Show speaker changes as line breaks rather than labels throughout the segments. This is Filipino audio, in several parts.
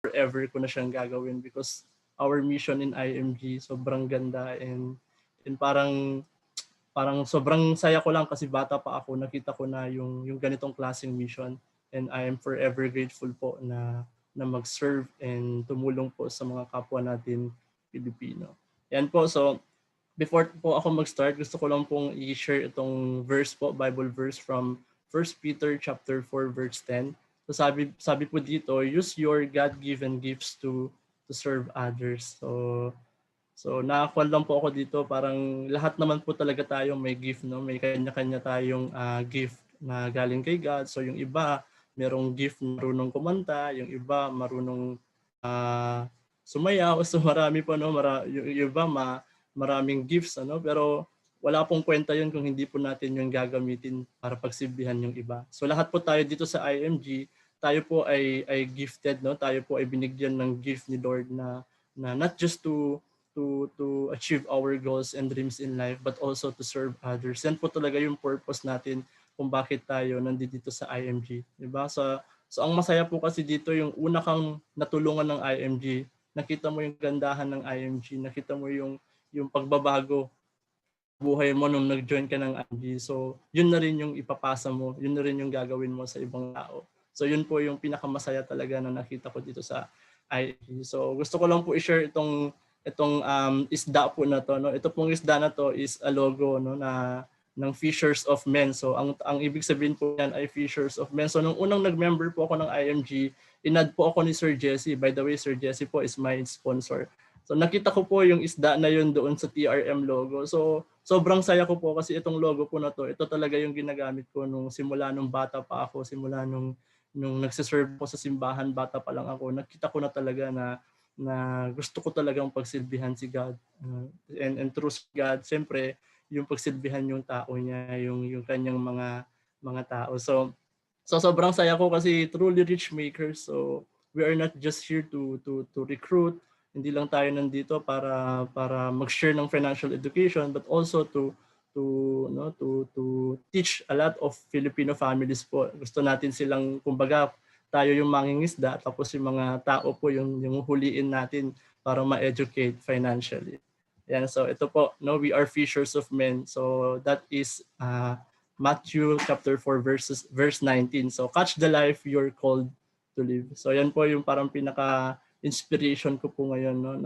forever ko na siyang gagawin because our mission in IMG sobrang ganda and parang sobrang saya ko lang kasi bata pa ako, nakita ko na yung ganitong klaseng mission, and I am forever grateful po na mag-serve and tumulong po sa mga kapwa natin Pilipino. Yan po, so before po ako mag-start, gusto ko lang pong i-share itong verse po, Bible verse from 1 Peter chapter 4 verse 10. So sabi po dito, use your God-given gifts to serve others. So nakakuha lang po ako dito, parang lahat naman po talaga tayo may gift, no? May kanya-kanya tayong gift na galing kay God. So yung iba, merong gift na marunong kumanta, yung iba marunong sumayaw. So marami po, no? Yung iba maraming gifts, ano? Pero wala pong kwenta yun kung hindi po natin yung gagamitin para pagsilbihan yung iba. So lahat po tayo dito sa IMG, tayo po ay gifted, no? Tayo po ay binigyan ng gift ni Lord na not just to achieve our goals and dreams in life, but also to serve others. Yan po talaga yung purpose natin kung bakit tayo nandito sa IMG, di ba? So ang masaya po kasi dito, yung una kang natulungan ng IMG, nakita mo yung gandahan ng IMG, nakita mo yung pagbabago buhay mo nung nag-join ka ng IMG. So yun na rin yung ipapasa mo, yun na rin yung gagawin mo sa ibang tao. So yun po yung pinakamasaya talaga na nakita ko dito sa IMG. So gusto ko lang po i-share itong isda po na to, no. Ito pong isda na to is a logo, no, na ng Fishers of Men. So ang ibig sabihin po niyan ay Fishers of Men. So nung unang nag-member po ako ng IMG, inad po ako ni Sir Jesse. By the way, Sir Jesse po is my sponsor. So nakita ko po yung isda na yun doon sa TRM logo. So sobrang saya ko po kasi itong logo po na to, ito talaga yung ginagamit ko nung simula nung bata pa ako, simula nung nagsiserve po sa simbahan, bata pa lang ako. Nakita ko na talaga na gusto ko talagang pagsilbihan si God. And through God, siyempre, yung pagsilbihan yung tao niya, yung kanyang mga tao. So sobrang saya ko kasi truly rich makers. So we are not just here to recruit. Hindi lang tayo nandito para mag-share ng financial education, but also to teach a lot of Filipino families po. Gusto natin silang, kumbaga, tayo yung mangingisda, tapos yung mga tao po yung huliin natin para ma-educate financially. Yan, so ito po, no, we are fishers of men. So that is Matthew chapter 4 verse 19. So catch the life you're called to live. So yan po yung parang pinaka-inspiration ko po ngayon, no,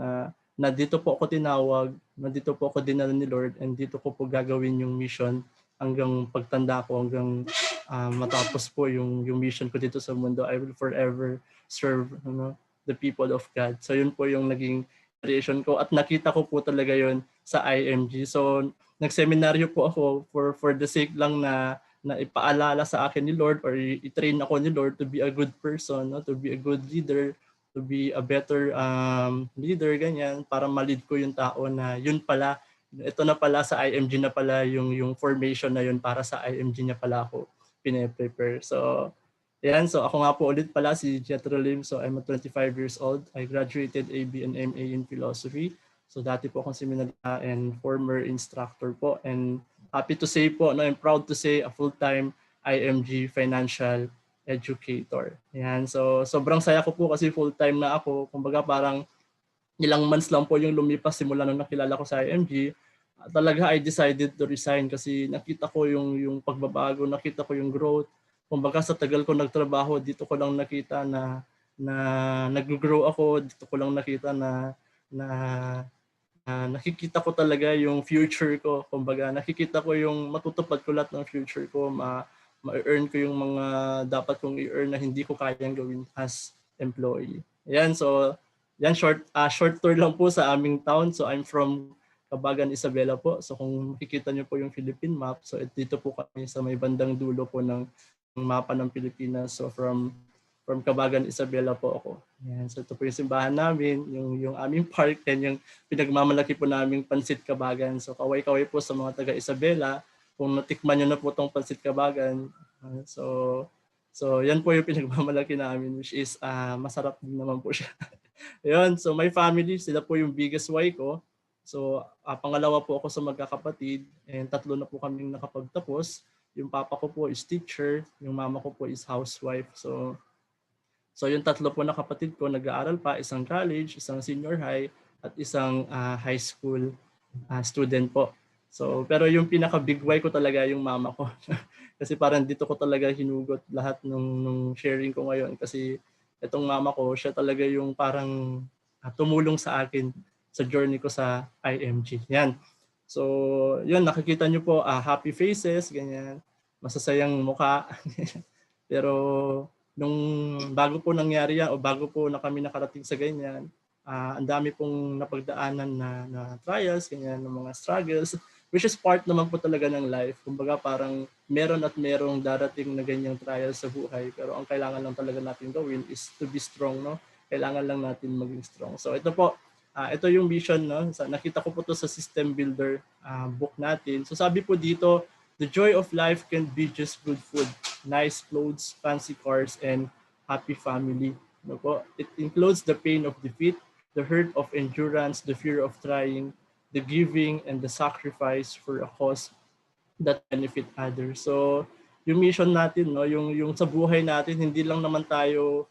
na dito po ako tinawag, na dito po ako dinala ni Lord, and dito ko po gagawin yung mission hanggang pagtanda ko, hanggang matapos po yung mission ko dito sa mundo. I will forever serve, the people of God. So yun po yung naging creation ko, at nakita ko po talaga yun sa IMG. So nagseminaryo po ako for the sake lang na ipaalala sa akin ni Lord, or i-train ako ni Lord to be a good person, no? To be a good leader, to be a better leader, ganyan, para ma-lead ko yung tao na yun pala, ito na pala sa IMG na pala yung formation na yun, para sa IMG niya pala ako pine-prepare. So yan, so ako nga po ulit pala si Jethro Lim. So I'm 25 years old. I graduated AB and MA in philosophy. So dati po akong seminarista and former instructor po, and happy to say po, no, I'm proud to say, a full-time IMG financial educator. Yan, so sobrang saya ko po kasi full-time na ako. Kumbaga parang ilang months lang po yung lumipas simula nung nakilala ko sa IMG. Talaga I decided to resign kasi nakita ko yung pagbabago, nakita ko yung growth. Kumbaga sa tagal ko nagtrabaho, dito ko lang nakita na nag-grow ako, dito ko lang nakita na nakikita ko talaga yung future ko. Kumbaga nakikita ko yung matutupad ko lahat ng future ko, ma-earn ko yung mga dapat kong i-earn na hindi ko kayang gawin as employee. Yan, so yan, short tour lang po sa aming town. So I'm from Cabagan, Isabela po. So kung makikita niyo po yung Philippine map, so dito po kami sa may bandang dulo po ng mapa ng Pilipinas. So from Cabagan, Isabela po ako. Yan, so ito po yung simbahan namin, yung aming park, and yung pinagmamalaki po naming Pansit Cabagan. So kaway-kaway po sa mga taga Isabela. Kung natikman niyo na po itong Pansit Cabagan, so yan po yung pinagmamalaki namin, which is masarap din naman po siya. Ayun, so my family, sila po yung biggest why ko. So pangalawa po ako sa magkakapatid, and tatlo na po kaming nakapagtapos. Yung papa ko po is teacher, yung mama ko po is housewife. So So yung tatlo po na kapatid ko nag-aaral pa, isang college, isang senior high, at isang high school student po. So pero yung pinaka big why ko talaga yung mama ko. Kasi parang dito ko talaga hinugot lahat nung sharing ko ngayon kasi itong mama ko, siya talaga yung parang tumulong sa akin sa journey ko sa IMG. Yan. So, yun, nakikita nyo po, happy faces, ganyan, masasayang mukha. Pero nung bago po nangyari yan o bago po na kami nakarating sa ganyan, ang dami pong napagdaanan na trials, ganyan, ng mga struggles, which is part naman po talaga ng life. Kumbaga parang meron at merong darating na ganyang trials sa buhay. Pero ang kailangan lang talaga natin gawin is to be strong, no? Kailangan lang natin maging strong. So ito po, ito yung vision, no? Nakita ko po to sa System Builder book natin. So sabi po dito, the joy of life can be just good food, nice clothes, fancy cars, and happy family. No po? It includes the pain of defeat, the hurt of endurance, the fear of trying, the giving, and the sacrifice for a cause that benefit others. So, yung mission natin, no, yung sa buhay natin, hindi lang naman tayo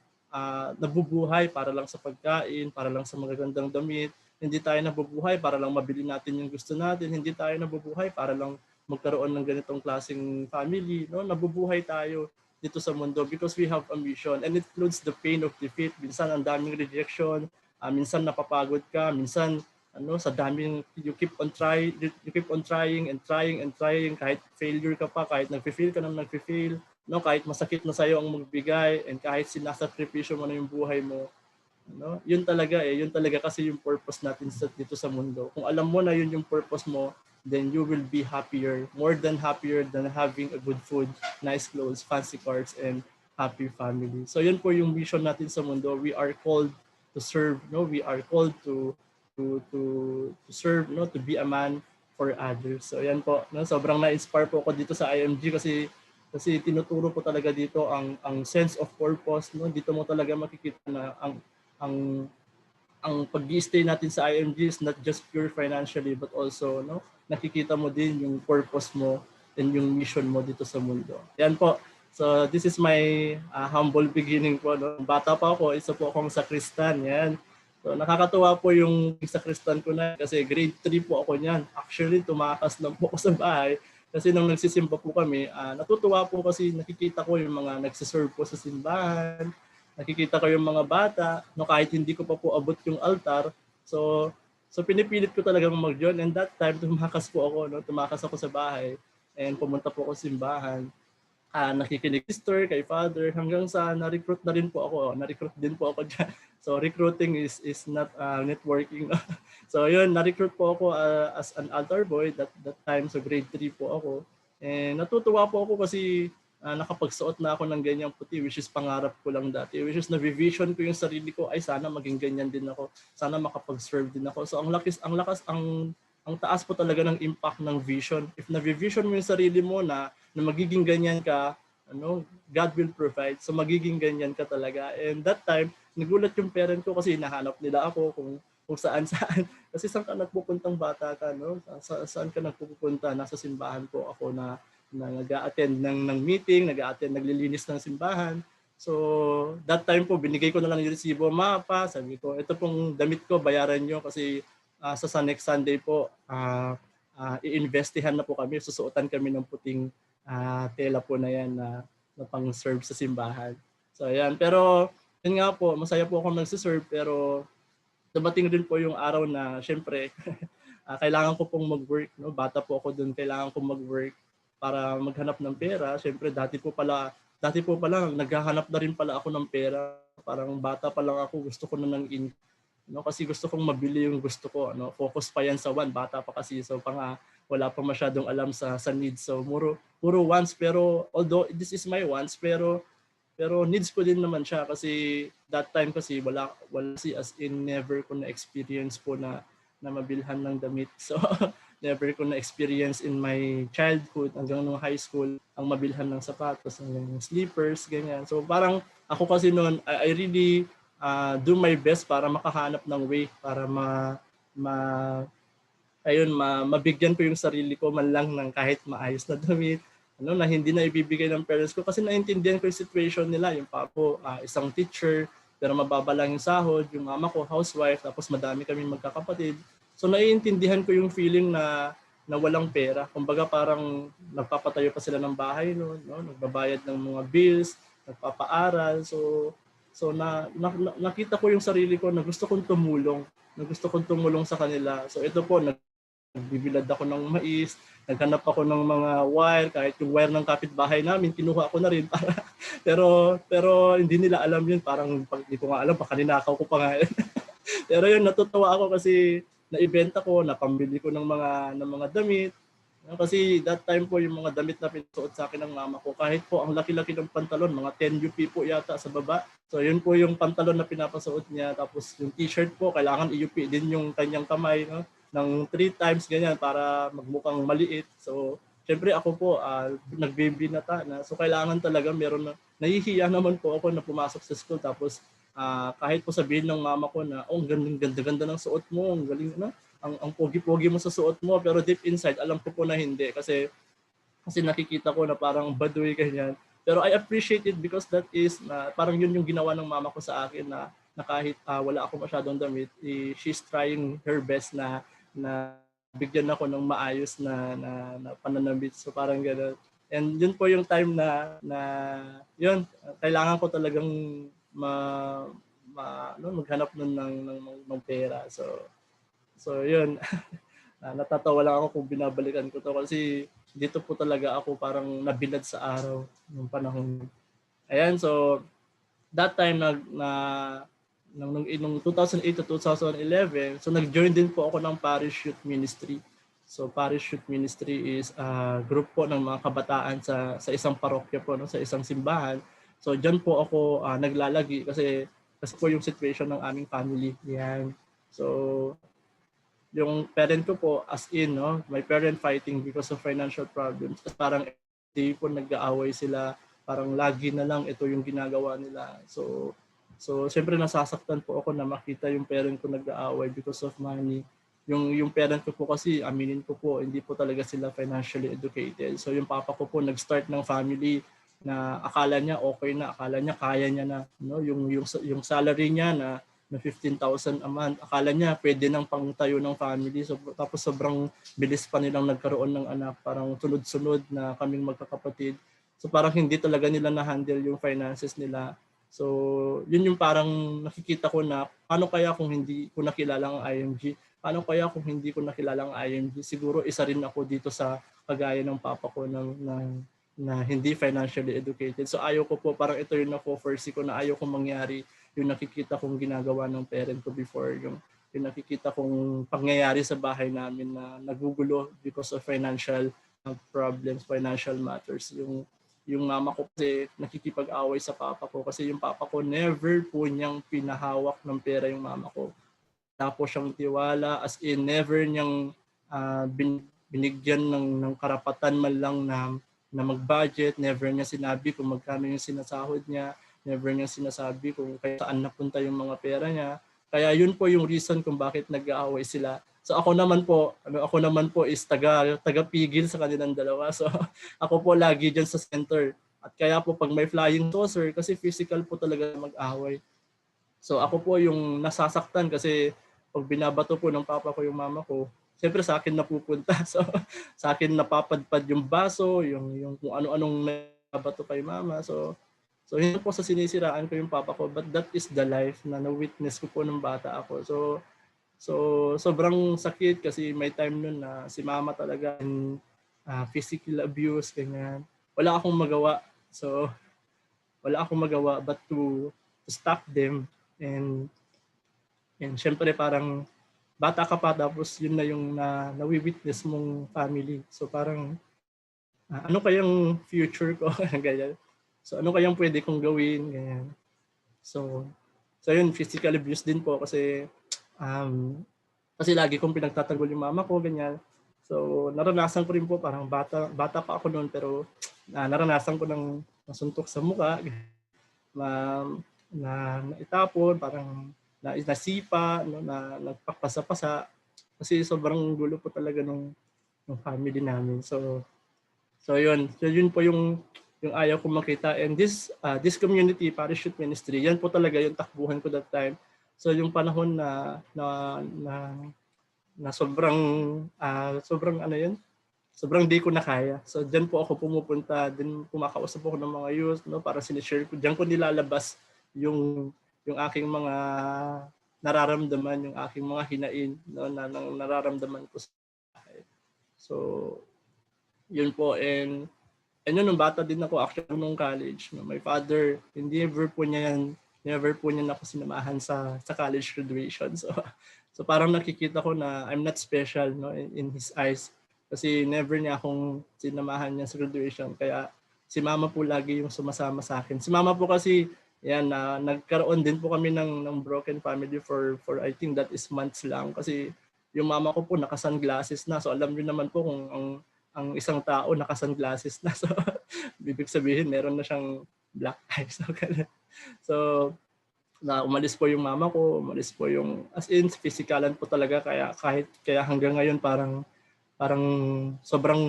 nabubuhay para lang sa pagkain, para lang sa magagandang damit. Hindi tayo nabubuhay para lang mabili natin yung gusto natin. Hindi tayo nabubuhay para lang magkaroon ng ganitong klaseng family. No? Nabubuhay tayo dito sa mundo because we have a mission and it includes the pain of defeat. Minsan ang daming rejection, minsan napapagod ka, minsan sa daming you keep on trying and trying kahit failure ka pa, kahit nagfe-fail ka nang nagfe-fail, no, kahit masakit na sa iyo ang magbigay and kahit sinasakripisyo mo na yung buhay mo, no, yun talaga kasi yung purpose natin dito sa mundo. Kung alam mo na yun yung purpose mo, then you will be happier, more than happier than having a good food, nice clothes, fancy cars, and happy family. So yun po yung mission natin sa mundo. We are called to serve, no, we are called to serve, no, to be a man for others. So yan po, no, sobrang na-inspire po ako dito sa IMG kasi tinuturo po talaga dito ang sense of purpose, no. Dito mo talaga makikita na ang pag-i-stay natin sa IMG is not just pure financially but also, no, nakikita mo din yung purpose mo and yung mission mo dito sa mundo. Yan po. So this is my humble beginning po, no. Bata pa ako, isa po akong sakristan. Yan. So nakakatuwa po yung sakristan ko na kasi grade 3 po ako niyan. Actually, tumakas lang po ako sa bahay kasi nung nagsisimba po kami, natutuwa po kasi nakikita ko yung mga nagsiserve po sa simbahan, nakikita ko yung mga bata, no, kahit hindi ko pa po abot yung altar. So pinipilit ko talagang mag-join and that time tumakas po ako, no, tumakas ako sa bahay and pumunta po ako sa simbahan. Nakikinig sister, kay father, hanggang sa na-recruit na rin po ako. Na-recruit din po ako dyan. So recruiting is not networking. So yun, na-recruit po ako as an altar boy that time. So grade 3 po ako. And natutuwa po ako kasi nakapagsuot na ako ng ganyang puti, which is pangarap ko lang dati. Which is na-vision ko yung sarili ko, ay sana maging ganyan din ako. Sana makapag-serve din ako. So ang taas po talaga ng impact ng vision. If na-vision mo yung sarili mo na magiging ganyan ka, God will provide. So magiging ganyan ka talaga. And that time, nagulat yung parent ko kasi nahanap nila ako kung saan-saan. Kasi saan ka nagpupuntang bata ka, no? Saan ka nagpupunta? Nasa simbahan po ako na nag-a-attend ng meeting, naglilinis ng simbahan. So that time po, binigay ko na lang yung resibo, mapa, sabi ko, ito pong damit ko, bayaran nyo kasi sa next Sunday po, i-investihan na po kami, susuotan kami ng puting tela po na yan na pang-serve sa simbahan. So ayan, pero yun nga po, masaya po ako nagsiserve pero dumating din po yung araw na syempre kailangan ko pong mag-work, no? Bata po ako doon, kailangan ko mag-work para maghanap ng pera. Syempre dati po pala naghahanap na rin pala ako ng pera. Parang bata pa lang ako, gusto ko na ng income. No, kasi gusto kong mabili yung gusto ko, no. Focus pa yan sa one, bata pa kasi, so wala pa masyadong alam sa needs. So puro wants, pero although this is my wants, pero needs ko din naman siya kasi that time kasi wala si as in never ko na experience po na mabilhan ng damit. So never ko na experience in my childhood hanggang nung high school ang mabilhan ng sapatos, ng slippers, ganyan. So parang ako kasi noon, I really do my best para makahanap ng way para mabigyan ko yung sarili ko man lang ng kahit maayos na damit, na hindi na ibibigay ng parents ko kasi naintindihan ko yung situation nila. Yung papa ko, isang teacher, pero mababa lang yung sahod. Yung mama ko, housewife, tapos madami kaming magkakapatid. So naiintindihan ko yung feeling na walang pera. Kumbaga parang nagpapatayo pa sila ng bahay no, nagbabayad ng mga bills, nagpapaaral. So nakita ko yung sarili ko na gusto kong tumulong sa kanila. So ito po, nagbibilad ako ng mais, naghanap ako ng mga wire, kahit yung wire ng kapitbahay namin, kinuha ko na rin para pero hindi nila alam yun, parang hindi ko nga alam, baka ninakaw ko pa nga yun. Pero yun, natutuwa ako kasi naibenta ko, napambili ko ng mga damit. Kasi that time po yung mga damit na pinusuot sa akin ng mama ko, kahit po ang laki-laki ng pantalon, mga 10 UP po yata sa baba. So yun po yung pantalon na pinapasuot niya. Tapos yung t-shirt po, kailangan i-UP din yung kanyang kamay, no? Ng 3 times ganyan para magmukhang maliit. So syempre ako po, nagbibinata na. So kailangan talaga meron na, nahihiya naman po ako na pumasok sa school. Tapos kahit po sabihin ng mama ko na, oh, ang ganda-ganda ng suot mo, ang galing na. Ang pogi-pogi mo sa suot mo, pero deep inside alam ko po na hindi kasi nakikita ko na parang baduy ganyan. Pero I appreciate it because that is parang yun yung ginawa ng mama ko sa akin na kahit wala ako masyadong damit, she's trying her best na bigyan ako ng maayos na pananamit. So parang gano'n. And yun po yung time na yun, kailangan ko talagang maghanap ng pera. So yun, natatawa lang ako kung binabalikan ko to kasi dito po talaga ako parang nabilad sa araw ng panahon. Ayan, so that time nung 2008 to 2011, so nag-join din po ako ng Parish Youth Ministry. So Parish Youth Ministry is a group po ng mga kabataan sa isang parokya po, no, sa isang simbahan. So diyan po ako naglalagi kasi po yung situation ng aming family. Yan. So yung parent ko po, as in, no, my parent fighting because of financial problems. Parang hindi po nag-aaway sila, parang lagi na lang ito yung ginagawa nila. So siyempre nasasaktan po ako na makita yung parent ko nag-aaway because of money. Yung parent ko po kasi, aminin ko po, hindi po talaga sila financially educated. So yung papa ko po nag-start ng family na akala niya okay na, akala niya kaya niya na, no, yung salary niya na 15,000 a month. Akala niya pwede nang pangtayo ng family. So, tapos sobrang bilis pa nilang nagkaroon ng anak. Parang sunod-sunod na kaming magkakapatid. So parang hindi talaga nila na-handle yung finances nila. So yun yung parang nakikita ko na paano kaya kung hindi ko nakilala ang IMG? Paano kaya kung hindi ko nakilala ang IMG? Siguro isa rin ako dito sa kagaya ng papa ko na hindi financially educated. So ayaw ko po, parang ito yung na-foresee ko na ayaw kong mangyari yung nakikita kong ginagawa ng parent ko before, yung nakikita kong pangyayari sa bahay namin na nagugulo because of financial problems, financial matters. Yung mama ko kasi nakikipag-away sa papa ko kasi yung papa ko never po niyang pinahawak ng pera yung mama ko. Tapos siyang tiwala, as in never niyang binigyan ng karapatan man lang na mag-budget, never niya sinabi kung magkano yung sinasahod niya. Never niya sinasabi kung saan napunta yung mga pera niya. Kaya yun po yung reason kung bakit nag-aaway sila. So ako naman po is taga-pigil sa kanilang dalawa. So ako po lagi diyan sa center. At kaya po pag may flying saucer, kasi physical po talaga mag-away. So ako po yung nasasaktan kasi pag binabato po ng papa ko yung mama ko, siyempre sa akin napupunta. So sa akin napapadpad yung baso, yung kung ano-anong nabato kay mama. So yun po sa sinisiraan ko yung papa ko, but that is the life na na-witness ko po nung bata ako. So sobrang sakit kasi may time nun na si mama talaga physical abuse, ganyan. Wala akong magawa. So wala akong magawa but to stop them and syempre parang bata ka pa tapos yun na yung na-witness mong family. So parang ano kayang future ko? Ganyan. So ano kayang pwede kong gawin? Ganyan. So yun, physical abuse din po kasi lagi kong pinagtatanggol yung mama ko, ganyan. So naranasan ko rin po, parang bata pa ako noon pero naranasan ko ng nasuntok sa mukha, na itapon, parang nasipa, no, na nagpapasa-pasa kasi sobrang gulo po talaga ng family namin. So So yun po yung ayaw ko makita. And this community parachute ministry, yan po talaga yung takbuhan ko that time. So yung panahon na sobrang ano yun, sobrang di ko na kaya. So diyan po ako pumupunta, din kumakausap ako ng mga youth, no, para sinishare ko. Diyan ko nilalabas yung aking mga nararamdaman, yung aking mga hinain, no, na nararamdaman ko sa bahay. So yun po. And yun, nung bata din ako, actually nung college, no, my father, never po niya ako sinamahan sa college graduation. So parang nakikita ko na I'm not special, no, in his eyes. Kasi never niya akong sinamahan niya sa graduation. Kaya si mama po lagi yung sumasama sa akin. Si mama po kasi, yan, nagkaroon din po kami ng broken family for I think that is months lang. Kasi yung mama ko po naka-sunglasses na. So alam niyo naman po kung ang isang tao naka-sunglasses na. So ibig sabihin meron na siyang black eyes. So na umalis po yung mama ko, umalis po yung, as in, physikalan po talaga. Kaya hanggang ngayon parang sobrang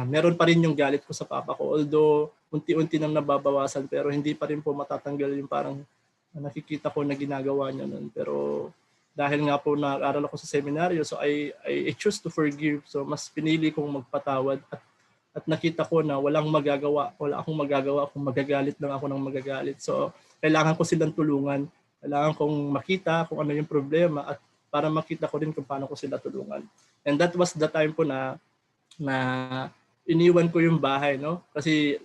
meron pa rin yung galit ko sa papa ko. Although unti-unti nang nababawasan, pero hindi pa rin po matatanggal yung parang nakikita ko na ginagawa niya nun. Pero dahil nga po nag-aral ako sa seminaryo, so I choose to forgive. So mas pinili kong magpatawad at nakita ko na wala akong magagawa kung magagalit lang ako ng magagalit. So kailangan ko silang tulungan. Kailangan kong makita kung ano yung problema at para makita ko rin kung paano ko sila tulungan. And that was the time po na iniwan ko yung bahay, no? Kasi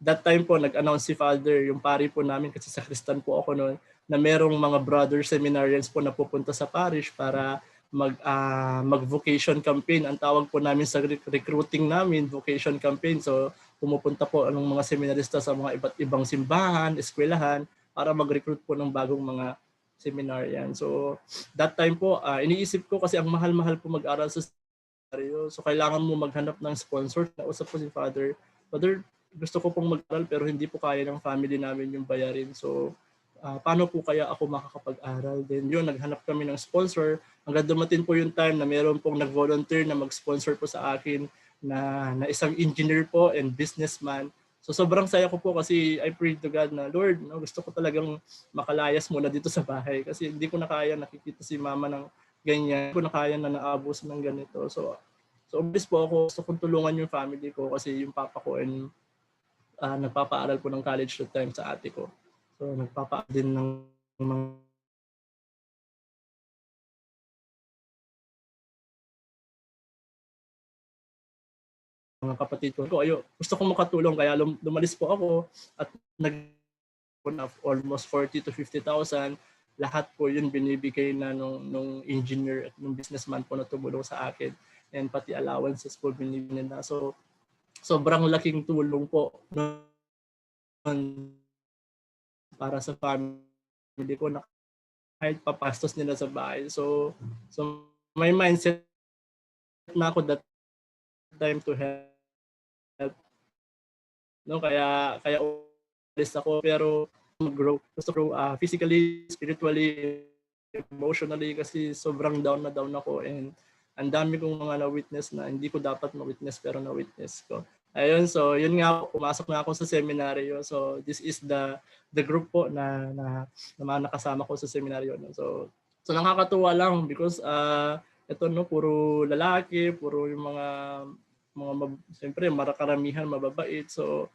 that time po nag-announce si Father, yung pari po namin, kasi sa Kristan po ako noon, na merong mga brother seminarians po na pupunta sa parish para mag-vocation campaign. Ang tawag po namin sa recruiting namin, vocation campaign. So pumupunta po ang mga seminarista sa mga iba't ibang simbahan, eskwelahan, para mag-recruit po ng bagong mga seminarian. So that time po, iniisip ko kasi ang mahal-mahal po mag-aral sa seminaryo. So kailangan mo maghanap ng sponsor. Nausap ko si Father, gusto ko pong mag-aral pero hindi po kaya ng family namin yung bayarin. So paano po kaya ako makakapag-aral? Then yun, naghanap kami ng sponsor. Hanggang dumating po yung time na meron pong nag-volunteer na mag-sponsor po sa akin na isang engineer po and businessman. So sobrang saya ko po kasi I prayed to God na, Lord, no, gusto ko talagang makalayas muna dito sa bahay kasi hindi ko na kaya nakikita si mama ng ganyan. Hindi ko na kaya na naabuso ng ganito. So umalis po ako. Gusto kong tulungan yung family ko kasi yung papa ko and nagpapaaral po ng college that time sa ate ko. So nagpapaaral din ng mga kapatid ko. Gusto kong makatulong kaya lumalis po ako at almost 40 to 50,000. Lahat po yun binibigay na nung engineer at nung businessman po na tumulong sa akin. And pati allowances po binibigay nila. So sobrang laking tulong po para sa family ko na kahit papastos nila sa bahay. So may mindset na ako that time to help. No, kaya umalis ako pero mag-grow. Gusto ko physically, spiritually, emotionally kasi sobrang down na down ako and ang dami kong mga na-witness na hindi ko dapat ma-witness pero na-witness ko. Ayun, so yun nga, pumasok na ako sa seminaryo. So this is the group po na mga nakasama ko sa seminaryo. So nakakatuwa lang because ito no, puro lalaki, puro yung mga siyempre karamihan mababait. So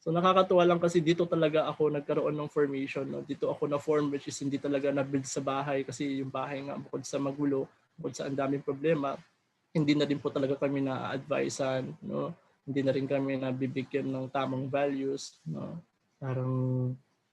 nakakatuwa lang kasi dito talaga ako nagkaroon ng formation. No? Dito ako na-form which is hindi talaga na-build sa bahay kasi yung bahay nga bukod sa magulo, bukod sa ang daming problema, hindi na din po talaga kami na-advisean. No? Hindi na rin kami nabibigyan ng tamang values. No?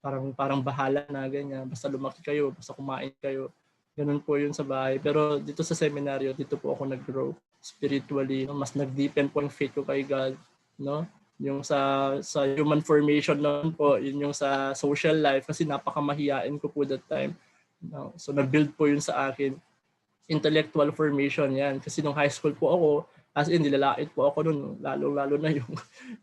Parang bahala na ganyan. Basta lumaki kayo, basta kumain kayo. Ganun po yun sa bahay. Pero dito sa seminaryo, dito po ako nag-grow spiritually. No? Mas nag-deepen po ang faith ko kay God. No? Yung sa human formation naman po, yun yung sa social life kasi napakamahiyain ko po that time. No? So nag-build po yun sa akin. Intellectual formation yan. Kasi nung high school po ako, as in nilalait po ako nun. Lalo na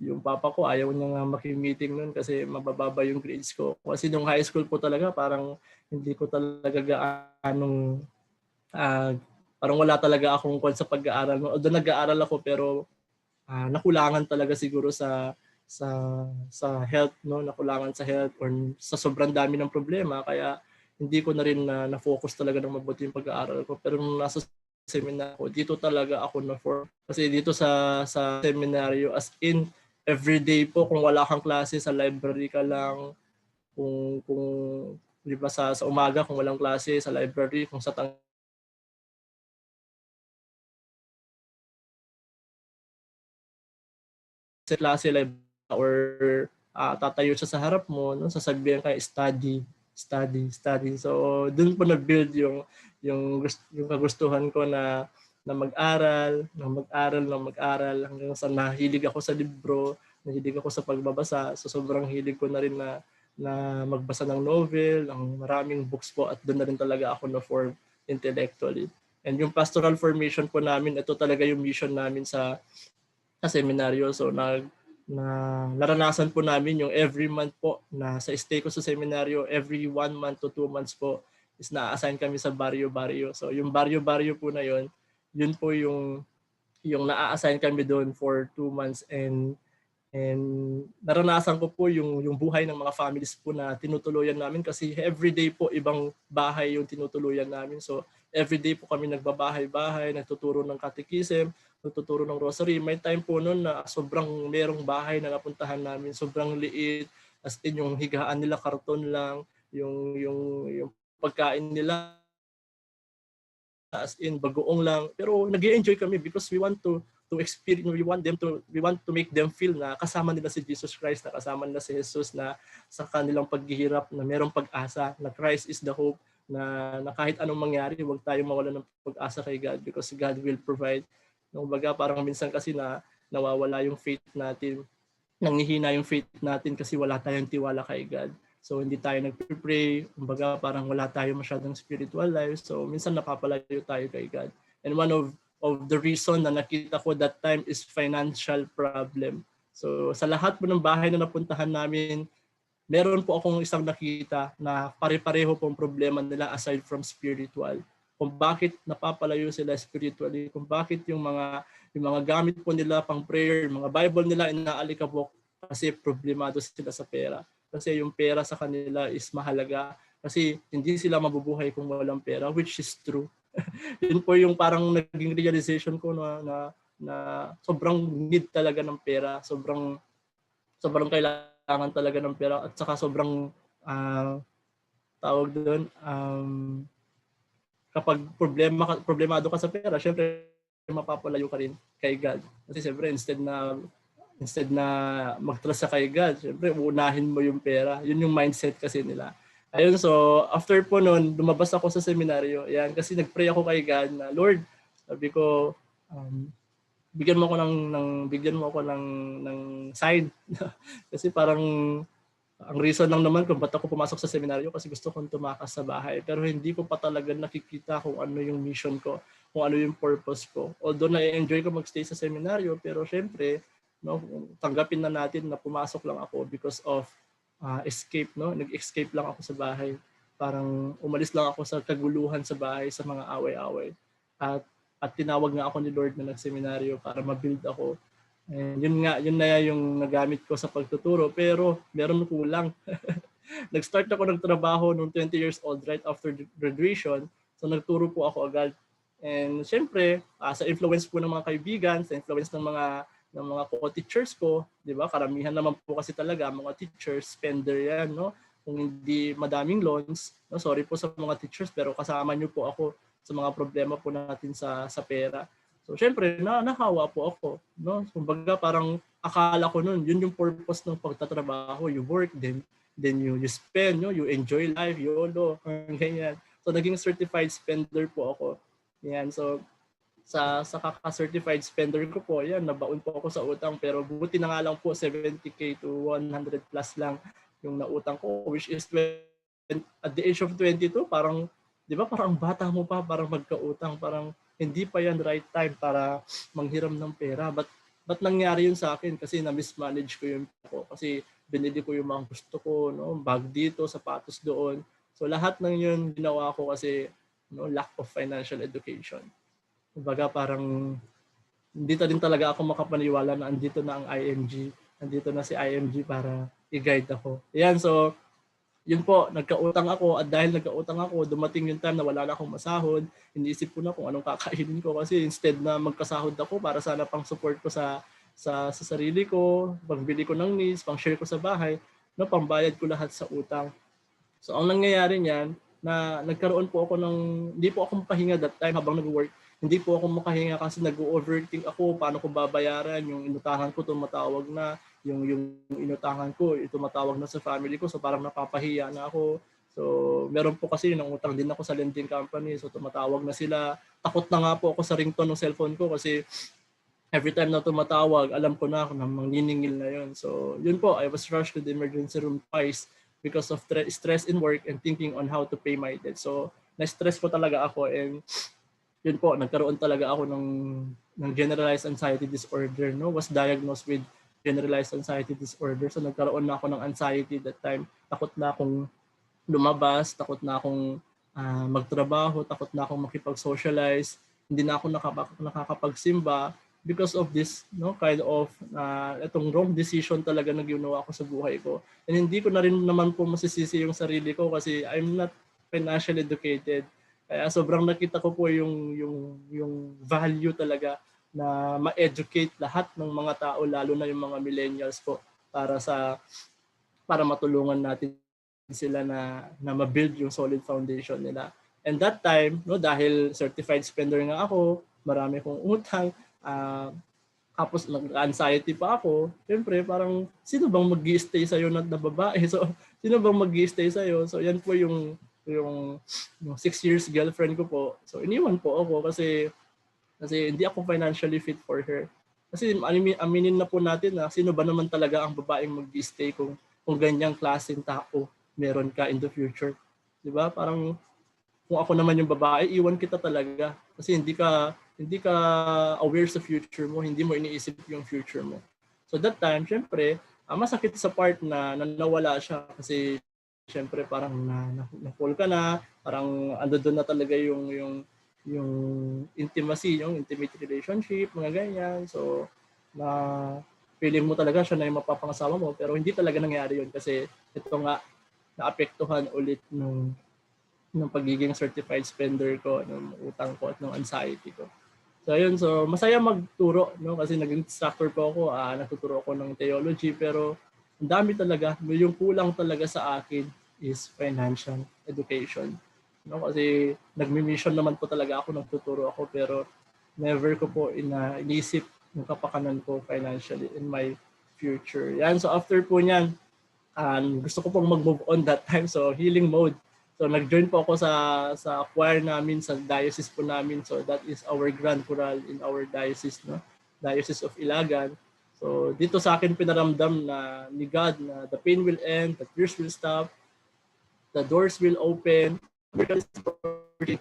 yung papa ko, ayaw niya nga maki-meeting nun kasi mabababa yung grades ko. Kasi nung high school po talaga, parang hindi ko talaga gaanong parang wala talaga akong kwan sa pag-aaral. Although nag-aaral ako pero nakulangan talaga siguro sa health, no, nakulangan sa health or sa sobrang dami ng problema, kaya hindi ko na rin na focus talaga ng mabuti yung pag-aaral ko. Pero nung nasa seminar ko, dito talaga ako na for kasi dito sa seminaryo, as in everyday po, kung wala kang klase sa library ka lang, kung di ba sa umaga kung walang klase sa library, kung sa klase live or tatayo siya sa harap mo, no, sasabihan ka study, study, study. So doon po nag-build yung kagustuhan ko na mag-aral, mag-aral hanggang sa nahilig ako sa libro, nahilig ako sa pagbabasa. So sobrang hilig ko na rin na magbasa ng novel, ng maraming books po, at doon na rin talaga ako na-form intellectually. And yung pastoral formation po namin, ito talaga yung mission namin sa seminaryo. So naranasan po namin yung every month po na sa stay ko sa seminaryo, every 1 month to 2 months po is na-assign kami sa baryo-baryo. So yung baryo-baryo po na yun po yung na-assign kami doon for 2 months, and naranasan ko po yung buhay ng mga families po na tinutuluyan namin, kasi everyday po ibang bahay yung tinutuluyan namin. So everyday po kami nagbabahay-bahay, nagtuturo ng catechism, nagtuturo ng rosary. May time po noon na sobrang merong bahay na napuntahan namin, sobrang liit, as in yung higaan nila karton lang, yung pagkain nila as in bagoong lang, pero nag-enjoy kami because we want to experience, we want to make them feel na kasama nila si Jesus Christ, na kasama nila si Jesus, na sa kanilang paghihirap na merong pag-asa, na Christ is the hope, na kahit anong mangyari, huwag tayong mawalan ng pag-asa kay God because God will provide. Kumbaga parang minsan kasi nawawala yung faith natin, nanghihina yung faith natin kasi wala tayong tiwala kay God. So hindi tayo nagpe-pray, kumbaga parang wala tayo masyadong spiritual life. So minsan napapalayo tayo kay God. And one of the reason na nakita ko that time is financial problem. So sa lahat po ng bahay na napuntahan namin, meron po akong isang nakita na pare-pareho pong problema nila aside from spiritual. Kung bakit napapalayo sila spiritually, kung bakit yung mga gamit po nila pang prayer, mga Bible nila inaalikabok kasi problemado sila sa pera. Kasi yung pera sa kanila is mahalaga, kasi hindi sila mabubuhay kung walang pera, which is true. Yun po yung parang naging realization ko na sobrang need talaga ng pera, sobrang kailangan talaga ng pera, at saka sobrang tawag doon, kapag problemado ka sa pera, syempre mapapalayo ka rin kay God. Kasi syempre instead na mag-trust ka kay God, syempre uunahin mo yung pera. Yun yung mindset kasi nila. Ayun, so after po noon, lumabas ako sa seminaryo. Yan, kasi nagpray ako kay God na, Lord, sabi ko, bigyan mo ako ng sign. Kasi parang ang reason lang naman kung ba't ako pumasok sa seminaryo, kasi gusto kong tumakas sa bahay. Pero hindi ko pa talaga nakikita kung ano yung mission ko, kung ano yung purpose ko. Although na-enjoy ko magstay sa seminaryo, pero syempre, no, tanggapin na natin na pumasok lang ako because of escape. No? Nag-escape lang ako sa bahay. Parang umalis lang ako sa kaguluhan sa bahay, sa mga away-away. At tinawag nga ako ni Lord na nagseminaryo para ma-build ako. And yun na yung nagamit ko sa pagtuturo, pero meron kulang. Nag-start ako ng trabaho nung 20 years old right after graduation. So nagturo po ako agad. And syempre, sa influence po ng mga kaibigan, sa influence ng mga co-teachers ko, 'di ba? Karamihan naman po kasi talaga mga teachers, spender 'yan, no? Kung hindi madaming loans, no? Sorry po sa mga teachers, pero kasama niyo po ako sa mga problema po natin sa pera. So syempre, nahawa po ako, no? Kumbaga parang akala ko noon, yun yung purpose ng pagtatrabaho, you work, then you spend, no? You enjoy life, YOLO, ganyan. So naging certified spender po ako. Yan, so sa kaka-certified spender ko po, yan, nabaon po ako sa utang, pero buti na nga lang po 70k to 100 plus lang yung nautang ko, which is at the age of 22, parang, di ba, parang bata mo pa, parang magkautang, parang hindi pa yan right time para manghiram ng pera. But nangyari yun sa akin kasi na-mismanage ko yun po. Kasi binili ko yung mga gusto ko, no? Bag dito, sapatos doon. So lahat ng yun ginawa ko kasi lack of financial education. Kumbaga parang dito din talaga ako makapaniwala na andito na ang IMG. Andito na si IMG para i-guide ako. Yan, so yun po, nagkautang ako at dahil nagkautang ako, dumating yung time na wala na akong masahod. Iniisip ko na kung anong kakainin ko kasi instead na magkasahod ako para sana pang support ko sa sarili ko, pagbili ko ng needs, pang share ko sa bahay, no, pambayad ko lahat sa utang. So ang nangyayari niyan, na nagkaroon po ako ng, hindi po ako makahinga that time habang nag-work. Hindi po ako makahinga kasi nag-overthink ako, paano ko babayaran, yung inutahan ko tumatawag na, yung inutangan ko, tumatawag na sa family ko, so parang napapahiya na ako. So meron po kasi nang utang din ako sa lending company, so tumatawag na sila. Takot na nga po ako sa ringtone ng cellphone ko kasi every time na tumatawag, alam ko na na mangniningil na yun. So yun po, I was rushed to the emergency room twice because of stress in work and thinking on how to pay my debt. So na-stress po talaga ako and yun po, nagkaroon talaga ako ng generalized anxiety disorder. No? Was diagnosed with generalized anxiety disorder. So nagkaroon na ako ng anxiety that time. Takot na akong lumabas, takot na akong magtrabaho, takot na akong makipag-socialize, hindi na ako nakakapagsimba because of this, no, kind of itong wrong decision talaga na ginawa ko sa buhay ko. And hindi ko na rin naman po masisisi yung sarili ko kasi I'm not financially educated. Kaya sobrang nakita ko po yung value talaga na ma-educate lahat ng mga tao, lalo na yung mga millennials po, para matulungan natin sila na ma-build yung solid foundation nila. And that time, no, dahil certified spender nga ako, marami kong utang, tapos nag-anxiety pa ako, syempre parang sino bang mag-i-stay sa'yo na babae? So, sino bang mag-i-stay sa'yo? So, yan po yung 6 years girlfriend ko po. So, iniwan po ako kasi hindi ako financially fit for her. Kasi aminin na po natin na sino ba naman talaga ang babaeng mag-i-stay kung ganyang klaseng tao meron ka in the future. 'Di ba? Parang kung ako naman yung babae, iwan kita talaga kasi hindi ka aware sa future mo, hindi mo iniisip yung future mo. So that time, syempre, masakit sa part na nawala siya kasi syempre parang na-fall ka na, parang ando doon na talaga yung intimacy, yung intimate relationship, mga ganyan. So na feeling mo talaga siya na yung mapapangasawa mo pero hindi talaga nangyari yun kasi ito nga naapektuhan ulit ng pagiging certified spender ko, ng utang ko at ng anxiety ko. So ayun, so masaya magturo, no, kasi naging instructor po ako, nagtuturo ako ng theology pero ang dami talaga, yung kulang talaga sa akin is financial education. No, kasi nagmi-mission naman po talaga ako, nagtuturo ako pero never ko po iniisip yung kapakanan ko financially in my future. Yan, so after po niyan, gusto ko pong mag-move on that time, so healing mode. So nag-join po ako sa choir namin sa diocese po namin. So that is our grand choral in our diocese, no? Diocese of Ilagan. So dito sa akin pinaramdam na ni God na the pain will end, the tears will stop, the doors will open,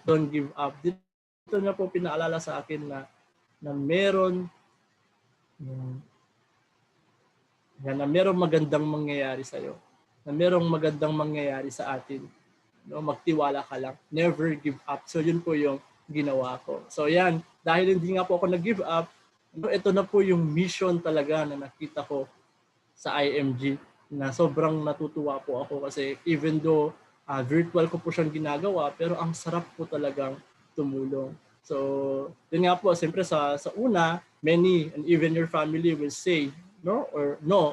don't give up. Dito na po pinaalala sa akin na meron na merong magandang mangyayari sa iyo. Na merong magandang mangyayari sa atin. No, magtiwala ka lang. Never give up. So yun po yung ginawa ko. So yan, dahil hindi nga po ako nag-give up, ito na po yung mission talaga na nakita ko sa IMG na sobrang natutuwa po ako kasi even though virtual ko po siyang ginagawa, pero ang sarap po talagang tumulong. So, yun nga po, siyempre sa una, many and even your family will say no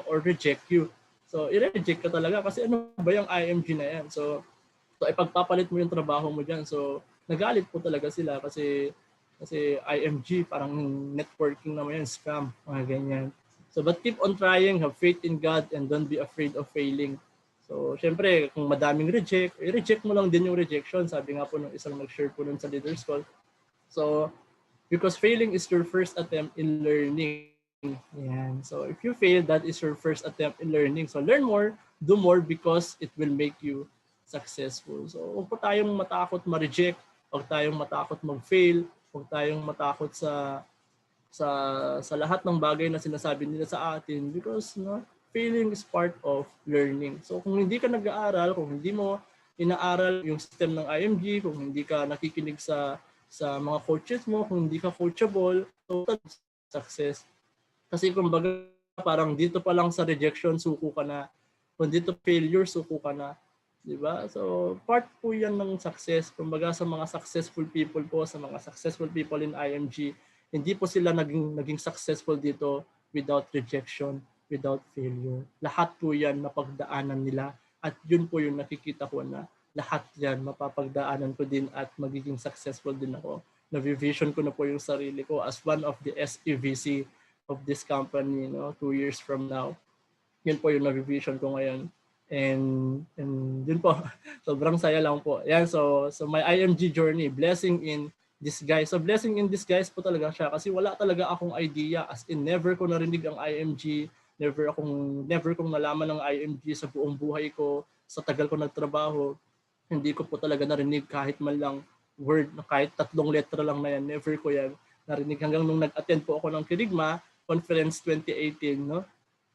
or reject you. So, i-reject ka talaga kasi ano ba yung IMG na yan? So ipagpapalit mo yung trabaho mo diyan. So nagalit po talaga sila kasi IMG parang networking naman yan, scam, mga ganyan. So but keep on trying, have faith in God and don't be afraid of failing. So syempre kung madaming i-reject mo lang din yung rejection. Sabi nga po ng isang nag-share po nun sa leaders call. So because failing is your first attempt in learning. Yan. So if you fail, that is your first attempt in learning. So learn more, do more because it will make you successful. So huwag po tayong matakot ma-reject, huwag tayong matakot mag-fail, huwag tayong matakot sa lahat ng bagay na sinasabi nila sa atin because failing is part of learning. So kung hindi ka nag-aaral, kung hindi mo inaaral yung system ng IMG, kung hindi ka nakikinig sa mga coaches mo, kung hindi ka coachable, so success. Kasi kumbaga parang dito pa lang sa rejection, suko ka na. Kung dito failure, suko ka na. Diba? So, part po yan ng success. Kumbaga sa mga successful people po, sa mga successful people in IMG, hindi po sila naging successful dito without rejection, without failure. Lahat po yan napagdaanan nila. At yun po yung nakikita ko na lahat yan mapapagdaanan ko din at magiging successful din ako. Na-vision ko na po yung sarili ko as one of the SEVC of this company, 2 years from now. Yun po yung na-vision ko ngayon. And yun po, sobrang saya lang po. Yan, so my IMG journey, blessing in disguise. So blessing in disguise po talaga siya kasi wala talaga akong idea, as in never ko narinig ang IMG, never kong nalaman ng IMG sa buong buhay ko, sa tagal ko nagtrabaho. Hindi ko po talaga narinig kahit man lang word, kahit 3 letra lang na yan, never ko yan narinig hanggang nung nag-attend po ako ng Kirigma Conference 2018,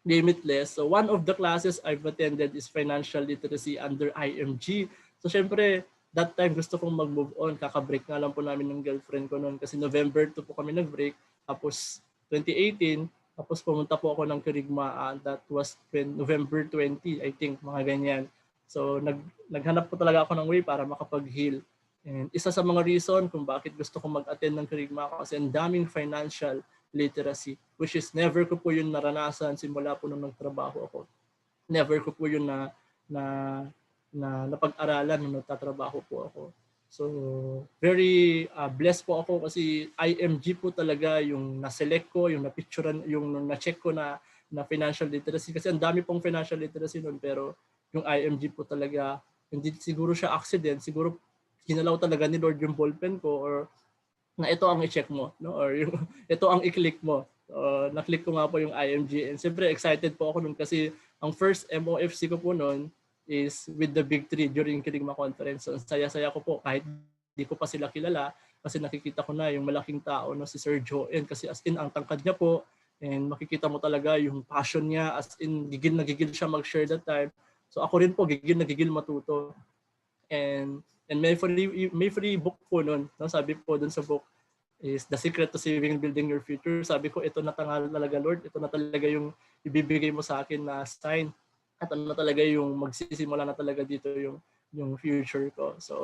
Limitless. So one of the classes I've attended is Financial Literacy under IMG. So syempre, that time gusto kong mag-move on. Kaka-break nga lang po namin ng girlfriend ko noon kasi November 2 po kami nag-break. Tapos 2018, tapos pumunta po ako ng Kirigma. That was November 20, I think, mga ganyan. So naghanap po talaga ako ng way para makapag-heal. And isa sa mga reason kung bakit gusto kong mag-attend ng Kirigma kasi ang daming financial literacy, which is never ko po yun naranasan simula po nung nagtrabaho ako. Never ko po yun na napag-aralan nung nagtatrabaho po ako. So, very blessed po ako kasi IMG po talaga yung na-select ko, yung na-picturean, yung na-check ko na financial literacy. Kasi ang dami pong financial literacy nun, pero yung IMG po talaga, hindi siguro siya accident, siguro ginalaw talaga ni Lord yung ballpen ko or na ito ang i-check mo, or yung ito ang i-click mo. Na-click ko nga po yung IMG and siyempre excited po ako nun kasi ang first MOFC ko po nun is with the Big Three during Kirigma Conference. So saya-saya ko po kahit di ko pa sila kilala kasi nakikita ko na yung malaking tao si Sir Joen kasi as in ang tangkad niya po and makikita mo talaga yung passion niya, as in gigil na gigil siya mag-share that time. So ako rin po gigil na gigil matuto. And may free book po nun. Sabi po dun sa book is The Secret to Saving and Building Your Future. Sabi ko, ito na talaga Lord. Ito na talaga yung ibibigay mo sa akin na sign. Ito na talaga yung magsisimula na talaga dito yung future ko. So,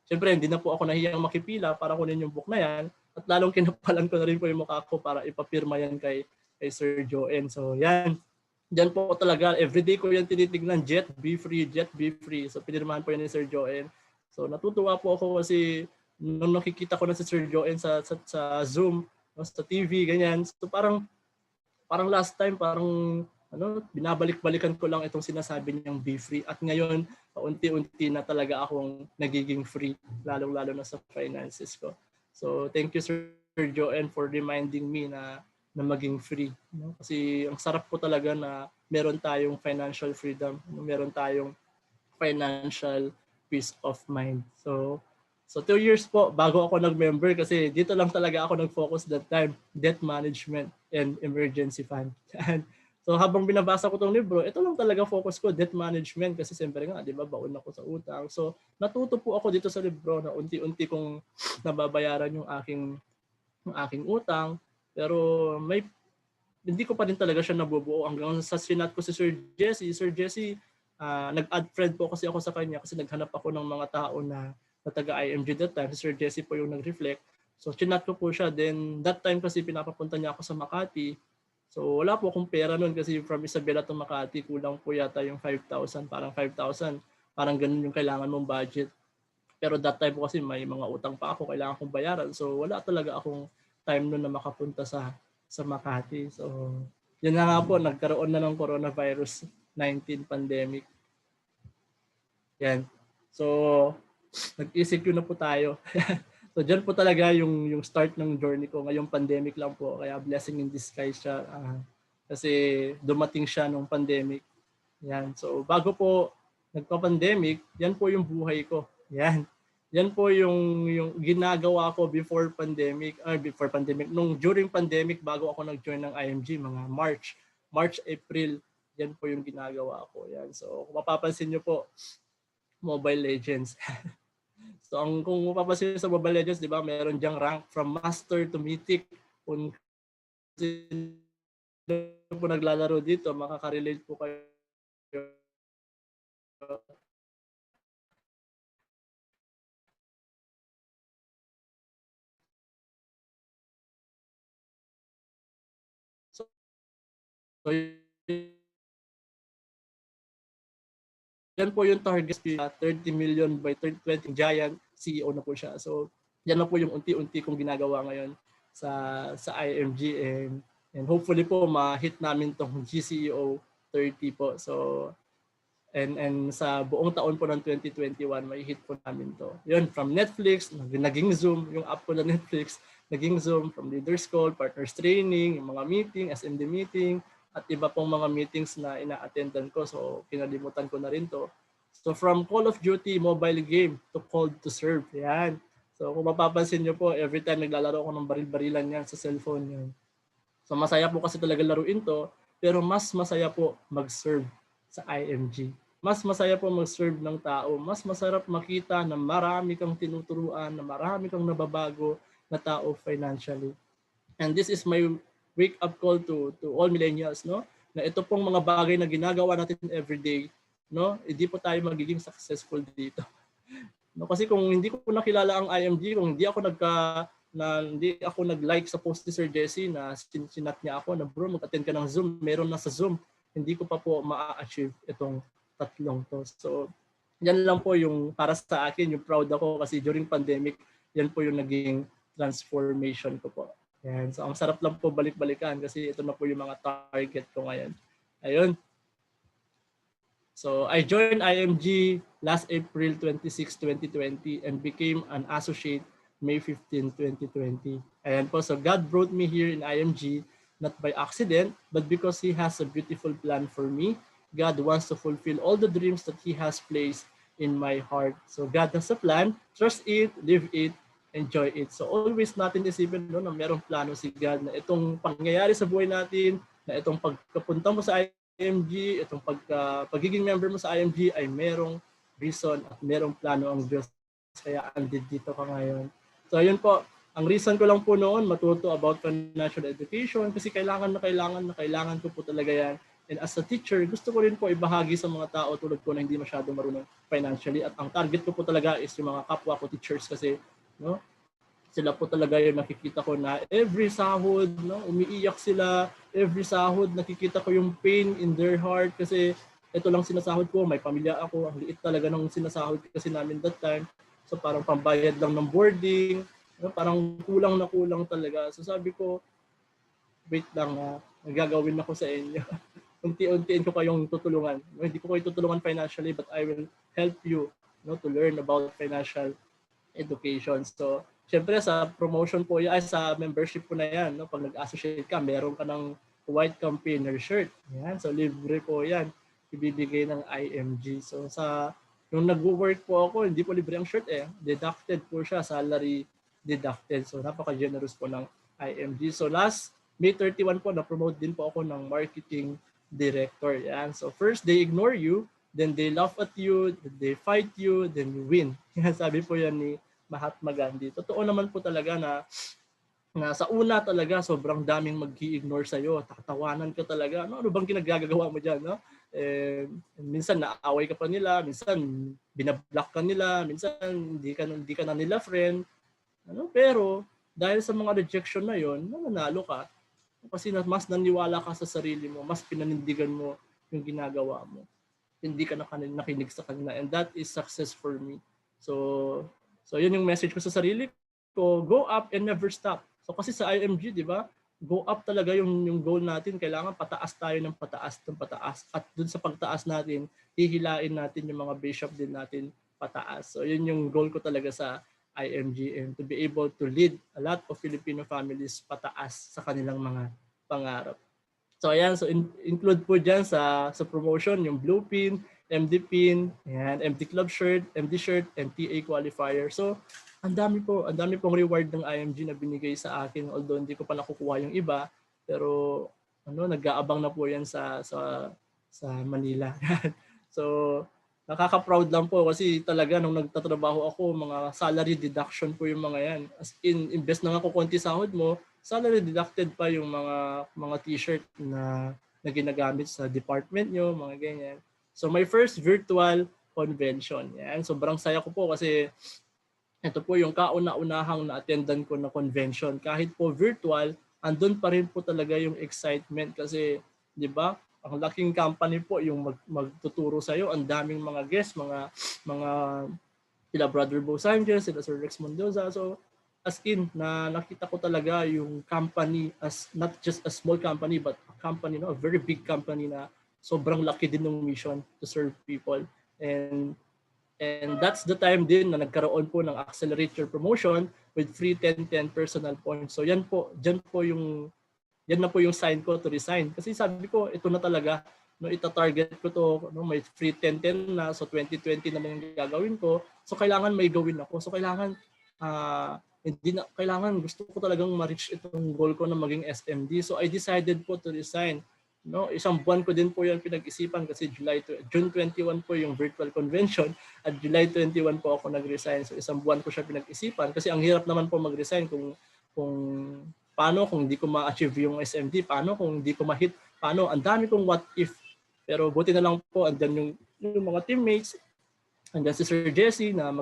syempre, hindi na po ako nahiyang makipila para kunin yung book na yan. At lalong kinapalan ko na rin po yung mukha ko para ipapirma yan kay Sir Joen. So, yan. Diyan po talaga, everyday ko yan tinitignan, Jet, be free, Jet, be free. So, pinirmahan po yan ni Sir Joen. So natutuwa po ako kasi nung nakikita ko na si Sir Joen sa Zoom, sa TV, ganyan. So parang last time, binabalik-balikan ko lang itong sinasabi niyang be free. At ngayon, unti-unti na talaga akong nagiging free, lalong-lalo na sa finances ko. So thank you Sir Joen for reminding me na maging free. Kasi ang sarap po talaga na meron tayong financial freedom, meron tayong financial peace of mind. So 2 years po bago ako nag-member kasi dito lang talaga ako nag-focus that time, debt management and emergency fund. So habang binabasa ko tong libro, ito lang talaga focus ko, debt management kasi siyempre nga, 'di ba, baon ako sa utang. So natuto po ako dito sa libro na unti-unti kong nababayaran yung aking utang, pero hindi ko pa rin talaga siya nabubuo hanggang sa sinat ko si Sir Jesse. Sir Jesse, nag-add friend po kasi ako sa kanya kasi naghanap ako ng mga tao na taga-IMG that time. Si Sir Jesse po yung nag-reflect. So, chinat ko po siya. Then, that time kasi pinapapunta niya ako sa Makati. So, wala po akong pera noon kasi from Isabela to Makati, kulang po yata yung 5,000. Parang 5,000. Parang ganun yung kailangan mong budget. Pero that time po kasi may mga utang pa ako, kailangan kong bayaran. So, wala talaga akong time noon na makapunta sa Makati. So, yun na nga po, nagkaroon na ng coronavirus 19 pandemic. Yan. So, nag-ECQ na po tayo. So, dyan po talaga yung start ng journey ko. Ngayong pandemic lang po. Kaya blessing in disguise siya. Kasi dumating siya nung pandemic. Yan. So, bago po nagpa-pandemic, yan po yung buhay ko. Yan. Yan po yung ginagawa ko before pandemic, during pandemic, bago ako nag-join ng IMG, mga March, April, yan po yung ginagawa ko. Yan. So, kung mapapansin nyo po, Mobile Legends. So, kung mapapansin sa Mobile Legends, di ba, meron diyang rank from Master to Mythic. sino po naglalaro dito, makaka-relate po kayo. So, yan po yung target, 30 million by 2020 giant CEO na po siya. So yan na po yung unti-unti kong ginagawa ngayon sa IMG, and hopefully po ma-hit namin tong GCEO 30 po. So and sa buong taon po ng 2021 may hit po namin to. Yun, from Netflix, naging Zoom, yung app ko na Netflix, naging Zoom, from Leaders Call, Partners Training, yung mga meeting, SMD meeting, at iba pong mga meetings na ina-attendan ko. So kinalimutan ko na rin to. So from Call of Duty mobile game to Call to Serve. Yan. So kung mapapansin nyo po, every time naglalaro ako ng baril-barilan yan sa cellphone yun. So masaya po kasi talaga laruin to, pero mas masaya po mag-serve sa IMG. Mas masaya po mag-serve ng tao. Mas masarap makita na marami kang tinuturuan, na marami kang nababago na tao financially. And this is my wake-up call to all millennials, no? Na ito pong mga bagay na ginagawa natin everyday, no? Hindi po tayo magiging successful dito. No, kasi kung hindi ko nakilala ang IMG, kung hindi ako nag-like sa post ni Sir Jesse na sinat niya ako na bro, mag-attend ka ng Zoom, meron na sa Zoom, hindi ko pa po ma-achieve itong tatlong to. So, yan lang po yung para sa akin, yung proud ako kasi during pandemic, yan po yung naging transformation ko po. Yan. So, ang sarap lang po balik-balikan kasi ito na po yung mga target ko ngayon. Ayun. So, I joined IMG last April 26, 2020 and became an associate May 15, 2020. Ayan po, so God brought me here in IMG not by accident, but because He has a beautiful plan for me. God wants to fulfill all the dreams that He has placed in my heart. So God has a plan, trust it, live it, enjoy it. So always natin isipin no, na merong plano si God na itong pangyayari sa buhay natin, na itong pagkapunta mo sa IMG, itong pagiging member mo sa IMG ay merong reason at merong plano ang Diyos. Kaya andito ka ngayon. So ayun po, ang reason ko lang po noon matuto about financial education kasi kailangan ko po talaga yan. And as a teacher, gusto ko rin po ibahagi sa mga tao tulad ko na hindi masyado marunong financially. At ang target ko po talaga is yung mga kapwa ko teachers kasi no, sila po talaga yung nakikita ko na every sahod, no, umiiyak sila. Every sahod, nakikita ko yung pain in their heart kasi ito lang sinasahod ko, may pamilya ako. Ang liit talaga ng sinasahod kasi namin that time. So parang pambayad lang ng boarding, no, parang kulang na kulang talaga. So sabi ko, wait lang, nagagawin ako sa inyo. Unti-untiin ko kayong tutulungan. No, hindi ko kayo tutulungan financially, but I will help you, no, to learn about financial education. So, syempre sa promotion po yan, sa membership po na yan, no, pag nag-associate ka, meron ka ng white campaigner shirt. Yan, so libre po yan. Ibibigay ng IMG. So nung nag-work po ako, hindi po libre ang shirt deducted po siya, salary deducted. So napaka-generous po ng IMG. So last May 31 po, na-promote din po ako ng marketing director. Yan. So first, they ignore you, then they laugh at you, they fight you, then you win. Yan, sabi po yan ni Mahatma Gandhi. Totoo naman po talaga na sa una talaga sobrang daming mag-i-ignore sa'yo. Tatawanan ka talaga. Ano bang ginagagawa mo dyan? No? Minsan naaway ka pa nila, minsan binablock ka nila, minsan hindi ka na nila friend. Pero dahil sa mga rejection na yon, nananalo ka. Kasi mas naniwala ka sa sarili mo, mas pinanindigan mo yung ginagawa mo. Hindi ka nakinig sa kanila. And that is success for me. So yun yung message ko sa sarili ko. Go up and never stop. So kasi sa IMG, di ba? Go up talaga yung goal natin. Kailangan pataas tayo ng pataas. At dun sa pagtaas natin, hihilain natin yung mga bishop din natin pataas. So yun yung goal ko talaga sa IMG, and to be able to lead a lot of Filipino families pataas sa kanilang mga pangarap. So ayan, so include po dyan sa promotion yung Blue Pin, MD Pin, ayan, MD Club Shirt, MD Shirt, and TA Qualifier. So ang dami pong reward ng IMG na binigay sa akin, although hindi ko pa nakukuha yung iba, pero nag-aabang na po yan sa Manila. So nakaka-proud lang po kasi talaga nung nagtatrabaho ako, mga salary deduction po yung mga yan. As in, invest na nga ko konti sahod mo, salary deducted pa yung mga t-shirt na ginagamit sa department nyo, mga ganyan. So my first virtual convention. Yan, sobrang saya ko po kasi ito po yung kauna-unahang na-attendan ko na convention. Kahit po virtual, andun pa rin po talaga yung excitement kasi, di ba? Ang laking company po yung magtuturo sa iyo, ang daming mga guests, mga sila Brother Bo Sanchez, sila Sir Rex Mendoza. So as in na nakita ko talaga yung company as not just a small company but a company, no, a very big company na sobrang laki din ng mission to serve people. And that's the time din na nagkaroon po ng accelerator promotion with free 10-10 personal points. So yan na po yung sign ko to resign. Kasi sabi ko, ito na talaga, no, ita-target ko to, no, may free 10-10 na, so 2020 na lang yung gagawin ko. So kailangan may gawin ako. So kailangan gusto ko talagang ma-reach itong goal ko na maging SMD. So I decided po to resign. No, isang buwan ko din po 'yan pinag-isipan kasi June 21 po yung virtual convention at July 21 po ako nag-resign. So isang buwan ko siya pinag-isipan kasi ang hirap naman po mag-resign kung paano kung hindi ko ma-achieve yung SMD, paano kung hindi ko ma-hit, paano, ang dami kong what if. Pero buti na lang po andyan yung mga teammates, andyan si Sir Jesse na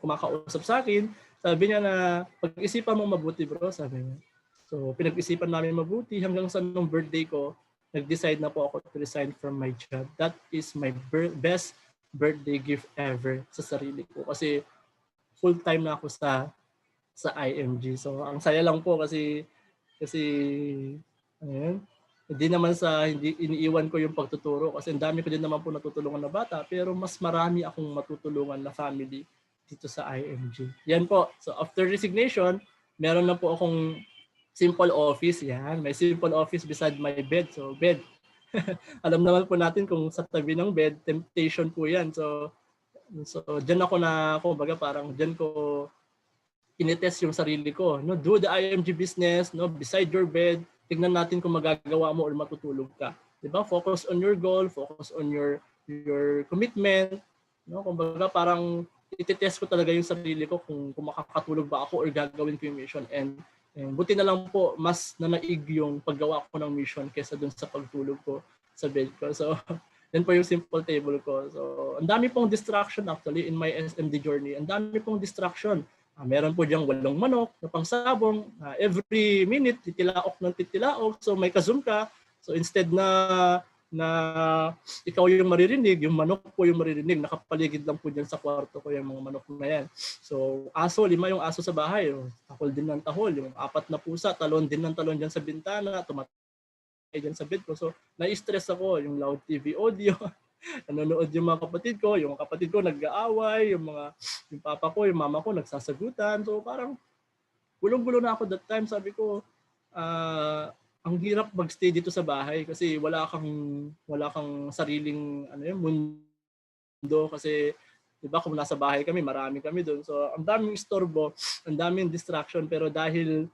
kumakausap sa akin. Sabi niya na pag-isipan mo mabuti bro, sabi niya. So pinag-isipan namin mabuti hanggang sa nung birthday ko, nag-decide na po ako to resign from my job. That is my best birthday gift ever sa sarili ko kasi full-time na ako sa IMG. So ang saya lang po kasi ayun, hindi iniiwan ko yung pagtuturo kasi ang dami ko din naman po natutulungan na bata pero mas marami akong matutulungan na family dito sa IMG. Yan po. So after resignation, meron na po akong simple office. Yan. May simple office beside my bed. So bed. Alam naman po natin kung sa tabi ng bed, temptation po yan. So dyan ako kumbaga parang dyan ko tinetest yung sarili ko. No, do the IMG business, no, beside your bed. Tignan natin kung magagawa mo or matutulog ka. 'Di ba? Focus on your goal, focus on your commitment, no? Kumbaga parang itetest ko talaga yung sarili ko kung makakatulog ba ako or gagawin ko yung mission and buti na lang po mas nanaig yung paggawa ko ng mission kaysa dun sa pagtulog ko sa bed ko. So yan po yung simple table ko. So ang dami pong distraction actually in my SMD journey. Ang dami pong distraction. Meron po diyang 8 manok na pangsabong. Every minute, titilaok ng titilaok. So may ka-zoom ka. So instead na ikaw yung maririnig, yung manok po yung maririnig. Nakapaligid lang po dyan sa kwarto ko yung mga manok na yan. So 5 yung aso sa bahay. Tahol din ng tahol. Yung 4 na pusa, talon din ng talon dyan sa bintana. Tumatay dyan sa bed ko. So na-stress ako. Yung loud TV audio. Nanonood yung mga kapatid ko nag-aaway, yung papa ko, yung mama ko nagsasagutan. So parang bulong-bulo na ako that time. Sabi ko, ang hirap magstay dito sa bahay kasi wala kang sariling mundo kasi 'di ba kung nasa bahay kami, marami kami doon. So ang daming istorbo, ang daming distraction pero dahil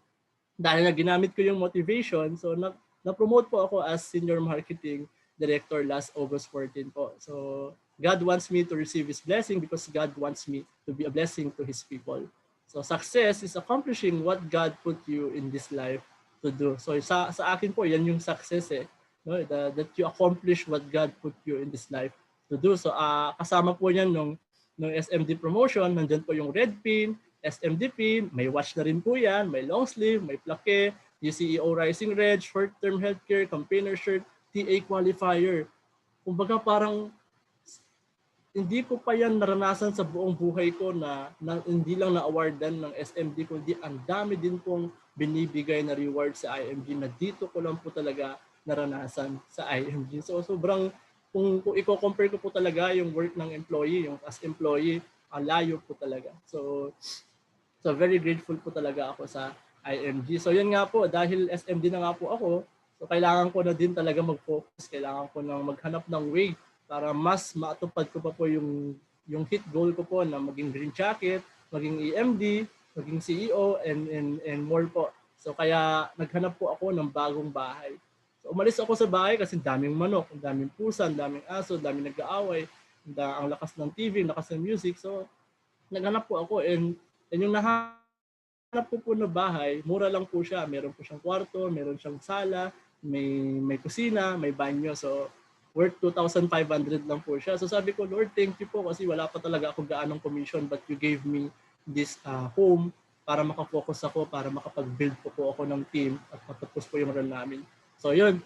na ginamit ko yung motivation, so na-promote po ako as senior marketing director last August 14 po. So God wants me to receive His blessing because God wants me to be a blessing to His people. So success is accomplishing what God put you in this life to do. So sa akin po, yan yung success no? That you accomplish what God put you in this life to do. So kasama po yan nung SMD promotion, nandyan po yung red pin, SMD pin, may watch na rin po yan, may long sleeve, may plaque, UCEO Rising Red, short-term healthcare, campaigner shirt, TA qualifier. Kumbaga parang hindi ko pa yan naranasan sa buong buhay ko na hindi lang na-awardan ng SMD kundi ang dami din pong binibigay na reward sa IMG na dito ko lang po talaga naranasan sa IMG. So sobrang kung i-compare ko po talaga yung work ng employee, yung as employee, layo po talaga. So very grateful po talaga ako sa IMG. So yun nga po, dahil SMD na nga po ako, so kailangan ko na din talaga mag-focus, kailangan ko na maghanap ng way para mas matupad ko pa po yung hit goal ko po na maging green jacket, maging EMD, maging CEO, and more po. So kaya naghanap po ako ng bagong bahay. So umalis ako sa bahay kasi daming manok, daming pusa, daming aso, daming nag-aaway, ang lakas ng TV, ang lakas ng music. So naghanap po ako and yung po na bahay, mura lang po siya. Meron po siyang kwarto, meron siyang sala, may kusina, may banyo. So, worth 2,500 lang po siya. So sabi ko, Lord, thank you po kasi wala pa talaga ako gaanong commission but you gave me this home para makafocus ako, para makapag-build po ako ng team at matapos po yung run namin. So yun,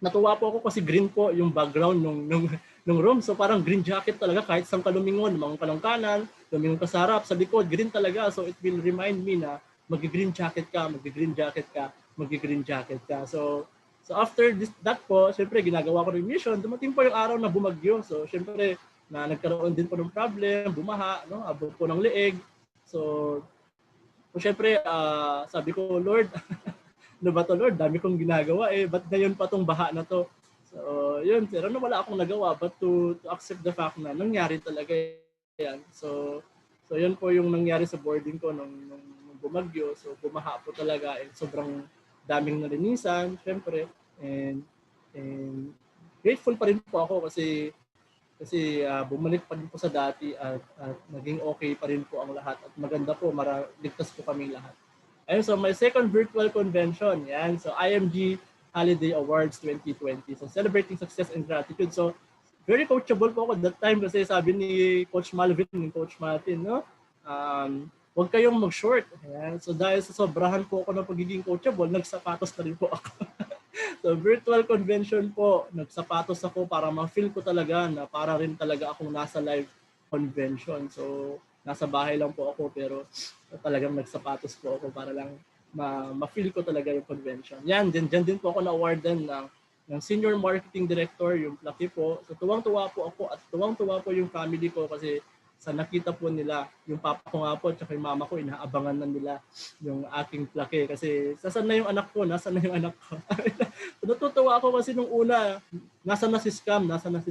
natuwa po ako kasi green po yung background nung room. So parang green jacket talaga kahit saan ka lumingon, lumangon ka ng kanan, lumingon ka sa harap, sa likod, green talaga. So it will remind me na mag-green jacket ka, mag-green jacket ka, mag-green jacket ka. So after that po, syempre ginagawa ko rin mission, dumating po yung araw na bumagyo. So syempre na nagkaroon din po ng problem, bumaha, no? Abot po ng leeg. So syempre sabi ko, Lord, ano ba to Lord? Dami kong ginagawa ba't ngayon pa tong baha na to? So yun, pero wala akong nagawa but to accept the fact na nangyari talaga yan. So yun po yung nangyari sa boarding ko nung bumagyo. So bumaha po talaga sobrang daming nalinisan, syempre. And grateful pa rin po ako kasi bumalik pa rin po sa dati at naging okay pa rin po ang lahat at maganda po, ligtas po kaming lahat. Ayun, so my second virtual convention, yan. So IMG Holiday Awards 2020. So celebrating success and gratitude. So very coachable po ako that time kasi sabi ni Coach Malvin, ni Coach Martin, no? Huwag kayong mag-short. Ayan. So dahil sa sobrahan po ako ng pagiging coachable, nagsapatos na rin po ako. So virtual convention po, nagsapatos ako para ma-feel ko talaga na para rin talaga akong nasa live convention. So nasa bahay lang po ako pero talagang nagsapatos po ako para lang ma-feel ko talaga yung convention. Yan, dyan din po ako na-awardan ng Senior Marketing Director, yung Plucky po. So tuwang-tuwa po ako at tuwang-tuwa po yung family ko kasi sa nakita po nila, yung papa ko nga po at yung mama ko, inaabangan na nila yung aking Plucky. Kasi sasan na yung anak ko? Nasaan na yung anak ko? Natutuwa ako kasi nung una, nasa na si scam, nasa na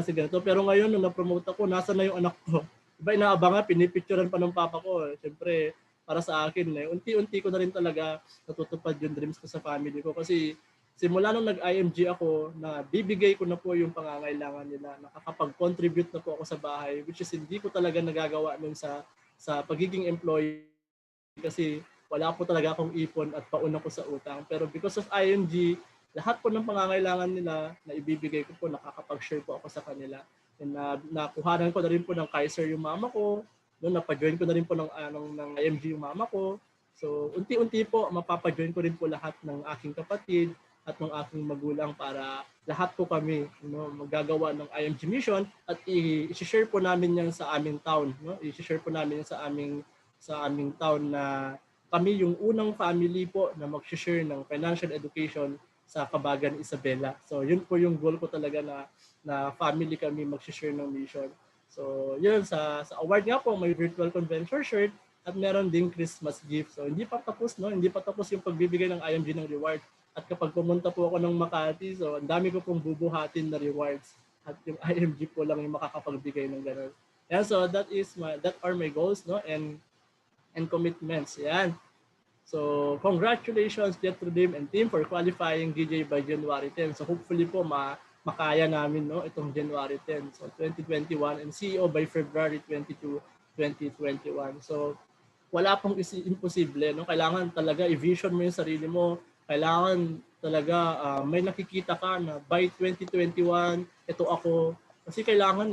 si ganito. Pero ngayon, nung na-promote ako, nasa na yung anak ko? Diba inaabangan, pinipicturean pa ng papa ko. Siyempre, para sa akin, unti-unti ko na rin talaga natutupad yung dreams ko sa family ko. Kasi simula nung nag-IMG ako, na bibigay ko na po yung pangangailangan nila, nakakapag-contribute na po ako sa bahay, which is hindi ko talaga nagagawa nun sa pagiging employee kasi wala po talaga akong ipon at pauna ko sa utang. Pero because of IMG, lahat po ng pangangailangan nila na ibibigay ko po, nakakapag-share po ako sa kanila. And nakuhanan ko na rin po ng Kaiser yung mama ko, napajoin ko na rin po ng IMG yung mama ko. So unti-unti po, mapapajoin ko rin po lahat ng aking kapatid at ng aking magulang para lahat po kami magagawa ng IMG mission at i-share po namin yan sa aming town. I-share po namin yan sa aming town na kami yung unang family po na mag-share ng financial education sa Kabagan, Isabela. So yun po yung goal ko talaga na family kami mag-share ng mission. So yun, sa award nga po, may virtual convention shirt at meron ding Christmas gift. So hindi pa tapos, hindi pa tapos yung pagbibigay ng IMG ng reward. At kapag pumunta po ako ng Makati, so ang dami ko pong bubuhatin na rewards. At yung IMG po lang yung makakapagbigay ng gano'n. Yeah, so that are my goals, and commitments. Yan. So congratulations JetRedeem and team for qualifying DJ by January 10. So hopefully po makaya namin itong January 10. So 2021 and CEO by February 22, 2021. So wala pong imposible, Kailangan talaga i-vision mo yung sarili mo. Kailangan talaga may nakikita ka na by 2021 ito ako. Kasi kailangan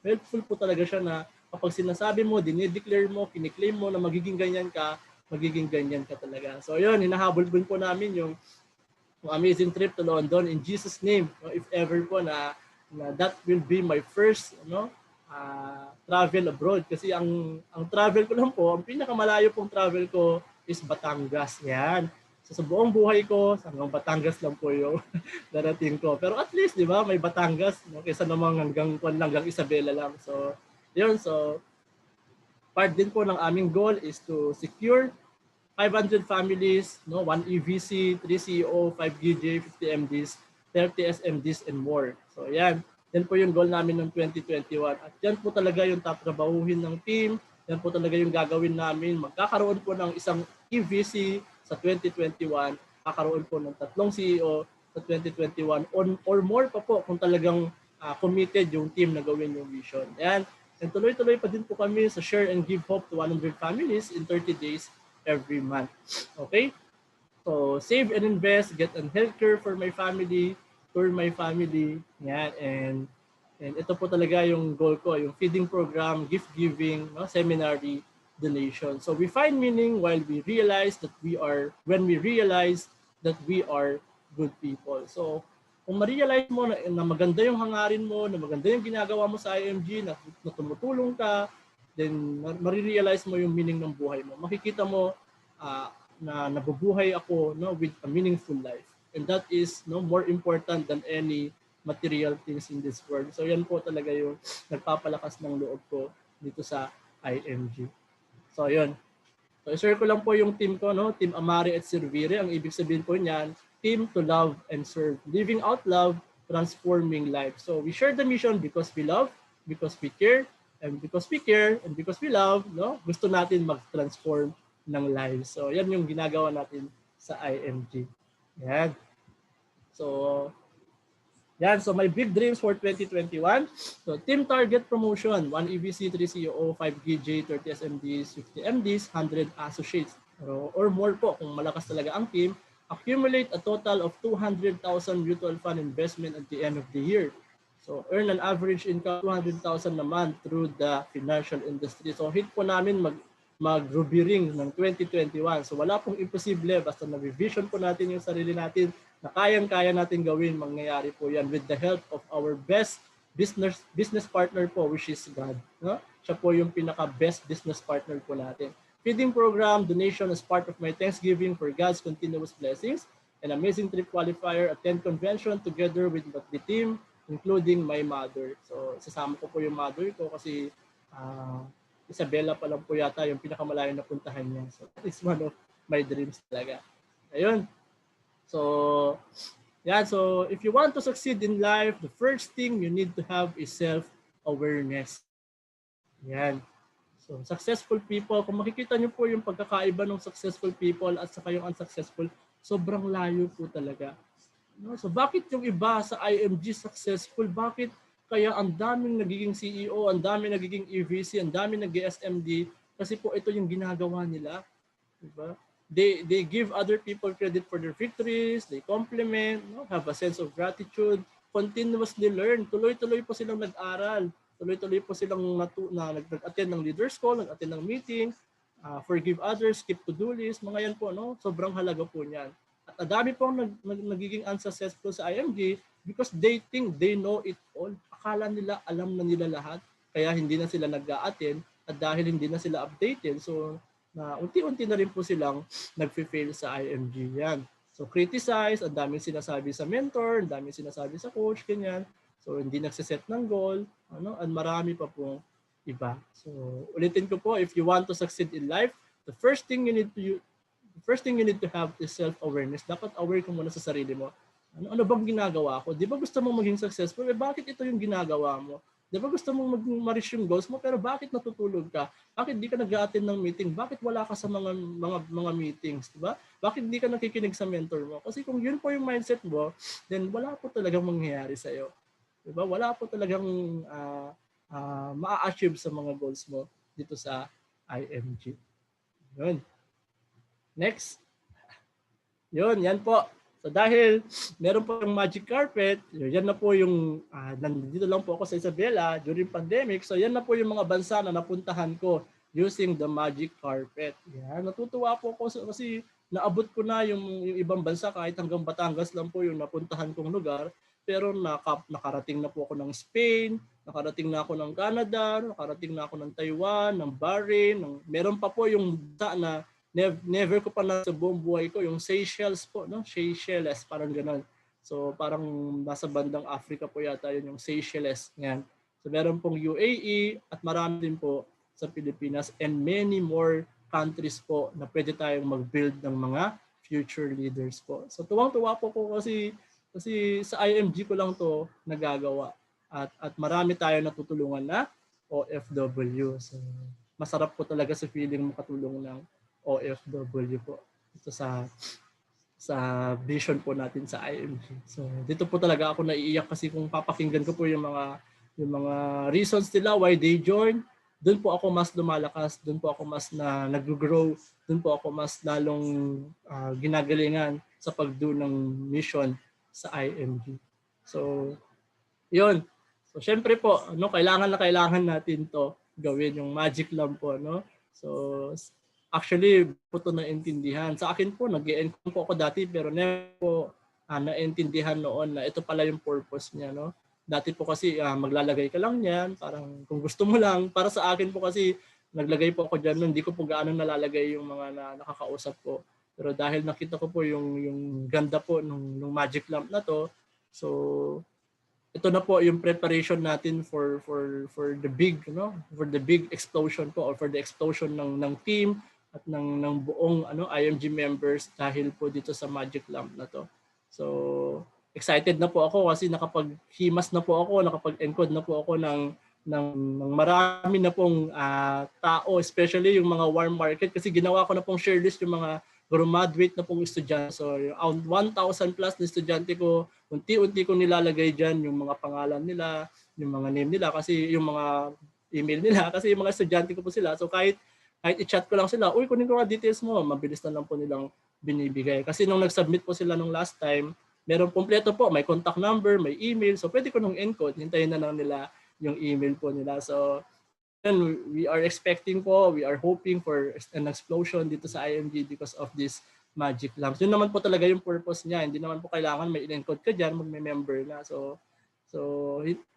helpful po talaga siya na kapag sinasabi mo, dinideclare mo, kiniklaim mo na magiging ganyan ka talaga. So yun, hinahabol po namin yung amazing trip to London in Jesus' name. If ever po na that will be my first travel abroad. Kasi ang travel ko lang po, ang pinakamalayo pong travel ko is Batangas. Yan. So sa buong buhay ko, hanggang Batangas lang po yung darating ko. Pero at least, di ba, may Batangas, kaysa namang hanggang Isabela lang. So, yun. So, part din po ng aming goal is to secure 500 families, 1 EVC, 3 CEO, 5 GJ, 50 MDs, 30 SMDs, and more. So, yan. Yan po yung goal namin ng 2021. At yan po talaga yung tatrabahuhin ng team. Yan po talaga yung gagawin namin. Magkakaroon po ng isang EVC sa 2021. Kakaroon po ng 3 CEO sa 2021 or more pa po kung talagang committed yung team na gawin yung vision. Yan. And tuloy-tuloy pa din po kami sa Share and Give Hope to 100 families in 30 days every month. Okay? So, save and invest, get a healthcare for my family, for my family. Yan. And ito po talaga yung goal ko, yung feeding program, gift giving, no, seminary, donation. So we find meaning while we realize that when we realize that we are good people. So kung ma-realize mo na maganda yung hangarin mo, na maganda yung ginagawa mo sa IMG, na tumutulong ka, then ma-realize mo yung meaning ng buhay mo. Makikita mo na nabubuhay ako, no, with a meaningful life. And that is, no, more important than any material things in this world. So yan po talaga yung nagpapalakas ng loob ko dito sa IMG. So yun. So i-share ko lang po yung team ko, no? Team Amare at Servire. Ang ibig sabihin po niyan, team to love and serve. Living out love, transforming life. So we share the mission because we love, because we care, and because we care, and because we love, no? Gusto natin mag-transform ng lives. So yan yung ginagawa natin sa IMG. Yan. So so my big dreams for 2021. So team target promotion, 1 EVC, 3 CEO, 5 GJ, 30 SMDs, 50 MDs, 100 associates or more po kung malakas talaga ang team. Accumulate a total of 200,000 mutual fund investment at the end of the year. So earn an average income 200,000 a month through the financial industry. So hit po namin mag-ruby ring ng 2021. So wala pong imposible basta na-revision po natin yung sarili natin na kayang-kaya natin gawin, mangyayari po yan with the help of our best business partner po, which is God. No? Siya po yung pinaka-best business partner po natin. Feeding program, donation as part of my Thanksgiving for God's continuous blessings, an amazing trip qualifier, attend convention together with the team, including my mother. So, sasama ko po yung mother ko kasi Isabela pa lang po yata yung pinakamalayo na puntahan niya. So, that is one of my dreams talaga. Ayun. So, so if you want to succeed in life, the first thing you need to have is self-awareness. Yan. So, successful people, kung makikita nyo po yung pagkakaiba ng successful people at saka yung unsuccessful, sobrang layo po talaga. No? So, bakit yung iba sa IMG successful? Bakit kaya ang daming nagiging CEO, ang daming nagiging EVC, ang daming nag-SMD? Kasi po ito yung ginagawa nila. Diba? They give other people credit for their victories, they compliment, no? Have a sense of gratitude, continuously learn, tuloy-tuloy po silang nag-aral, tuloy-tuloy po silang nag-attend ng leaders call, nag-attend ng meeting, forgive others, keep to-do list, mga yan po, no? Sobrang halaga po niyan. At dami po nagiging unsuccessful sa IMG because they think they know it all. Akala nila alam na nila lahat, kaya hindi na sila nag-a-attend at dahil hindi na sila updated, so na unti-unti na rin po silang nag-fail sa IMG yan. So criticize, ang daming sinasabi sa mentor, ang daming sinasabi sa coach, ganyan. So hindi nagsiset ng goal, at marami pa pong iba. So ulitin ko po, if you want to succeed in life, the first thing you need to have is self-awareness. Dapat aware ka muna sa sarili mo. Ano bang ginagawa ko? Di ba gusto mong maging successful? Bakit ito yung ginagawa mo? Di ba gusto mong ma-reach yung goals mo pero bakit natutulog ka? Bakit di ka nag-a-attend ng meeting? Bakit wala ka sa mga meetings, di ba? Bakit di ka nakikinig sa mentor mo? Kasi kung yun po yung mindset mo, then wala po talagang mangyayari sa iyo. Di ba? Wala po talagang ma-achieve sa mga goals mo dito sa IMG. Yun. Next. Yun, yan po. So dahil meron po yung magic carpet, yan na po yung, nandito lang po ako sa Isabela during pandemic. So yan na po yung mga bansa na napuntahan ko using the magic carpet. Yan, natutuwa po ako kasi naabot ko na yung ibang bansa kahit hanggang Batangas lang po yung napuntahan kong lugar. Pero nakarating na po ako ng Spain, nakarating na ako ng Canada, nakarating na ako ng Taiwan, ng Bahrain, meron pa po yung bansa na never ko pa na sa buong buhay ko, yung Seychelles po, no? Seychelles, parang gano'n. So parang nasa bandang Africa po yata yun, yung Seychelles. Yan. So meron pong UAE at marami din po sa Pilipinas and many more countries po na pwede tayong mag-build ng mga future leaders po. So tuwang-tuwa po ko kasi sa IMG ko lang to nagagawa. At marami tayo natutulungan na OFW. So masarap po talaga sa feeling makatulong ng OFW po ito sa vision po natin sa IMG. So dito po talaga ako naiiyak kasi kung papakinggan ko po yung mga yung mga reasons nila why they join, doon po ako mas lumalakas, doon po ako mas nag-grow, doon po ako mas lalong ginagalingan sa pagdo ng mission sa IMG. So, yun. So, syempre po, kailangan natin to gawin, yung magic lamp po, no? So, actually, po ito naintindihan. Sa akin po, nag-e-encom po ako dati, pero never po naintindihan noon na ito pala yung purpose niya, no? Dati po kasi maglalagay ka lang niyan, parang kung gusto mo lang. Para sa akin po kasi, naglagay po ako dyan, hindi ko po gaano nalalagay yung mga nakakausap ko. Pero dahil nakita ko po yung ganda po nung magic lamp na to, so ito na po yung preparation natin for the big for the big explosion po, or for the explosion ng team at ng buong IMG members dahil po dito sa magic lamp na to. So excited na po ako kasi nakapaghimas na po ako, nakapag-encode na po ako ng marami na pong tao, especially yung mga warm market, kasi ginawa ko na pong share list yung mga graduate na pong estudyante. So yung 1,000 plus na estudyante ko, unti-unti ko nilalagay dyan yung mga pangalan nila, yung mga name nila, kasi yung mga email nila, kasi yung mga estudyante ko po sila. So kahit i-chat ko lang sila, uy, kunin ko nga details mo, mabilis na lang po nilang binibigay. Kasi nung nag-submit po sila nung last time, meron kompleto po, may contact number, may email, so pwede ko nung encode, hintayin na lang nila yung email po nila. So we are expecting po, we are hoping for an explosion dito sa IMG because of this magic lamps. Yun naman po talaga yung purpose niya. Hindi naman po kailangan may in-encode ka dyan, magme-member na. So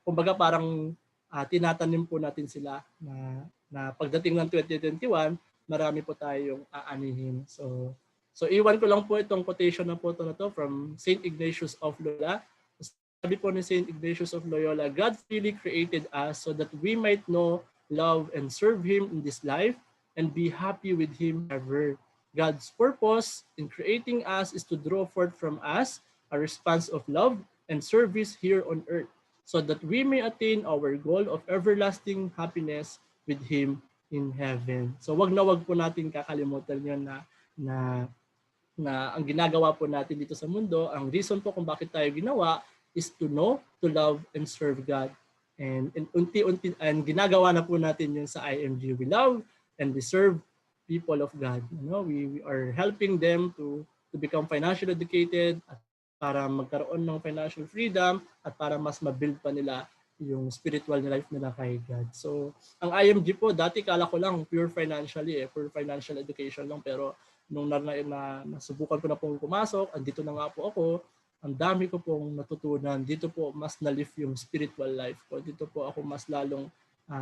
kumbaga parang tinatanim po natin sila na pagdating ng 2021, marami po tayong aanihin. So iwan ko lang po itong quotation na po na to from St. Ignatius of Loyola. Sabi po ni St. Ignatius of Loyola, God freely created us so that we might know, love, and serve Him in this life and be happy with Him ever. God's purpose in creating us is to draw forth from us a response of love and service here on earth so that we may attain our goal of everlasting happiness with Him in heaven. So wag po natin kakalimutan yun na ang ginagawa po natin dito sa mundo, ang reason po kung bakit tayo ginawa is to know, to love, and serve God. And unti-unti, and ginagawa na po natin yun sa IMG. We love and we serve people of God. We are helping them to become financially educated at para magkaroon ng financial freedom at para mas mabuild pa nila yung spiritual life nila kay God. So, ang IMG po, dati kala ko lang pure financially, pure financial education lang, pero nung nasubukan ko na pong pumasok, andito na nga po ako, ang dami ko pong natutunan. Dito po mas na-lift yung spiritual life ko. Dito po ako mas lalong,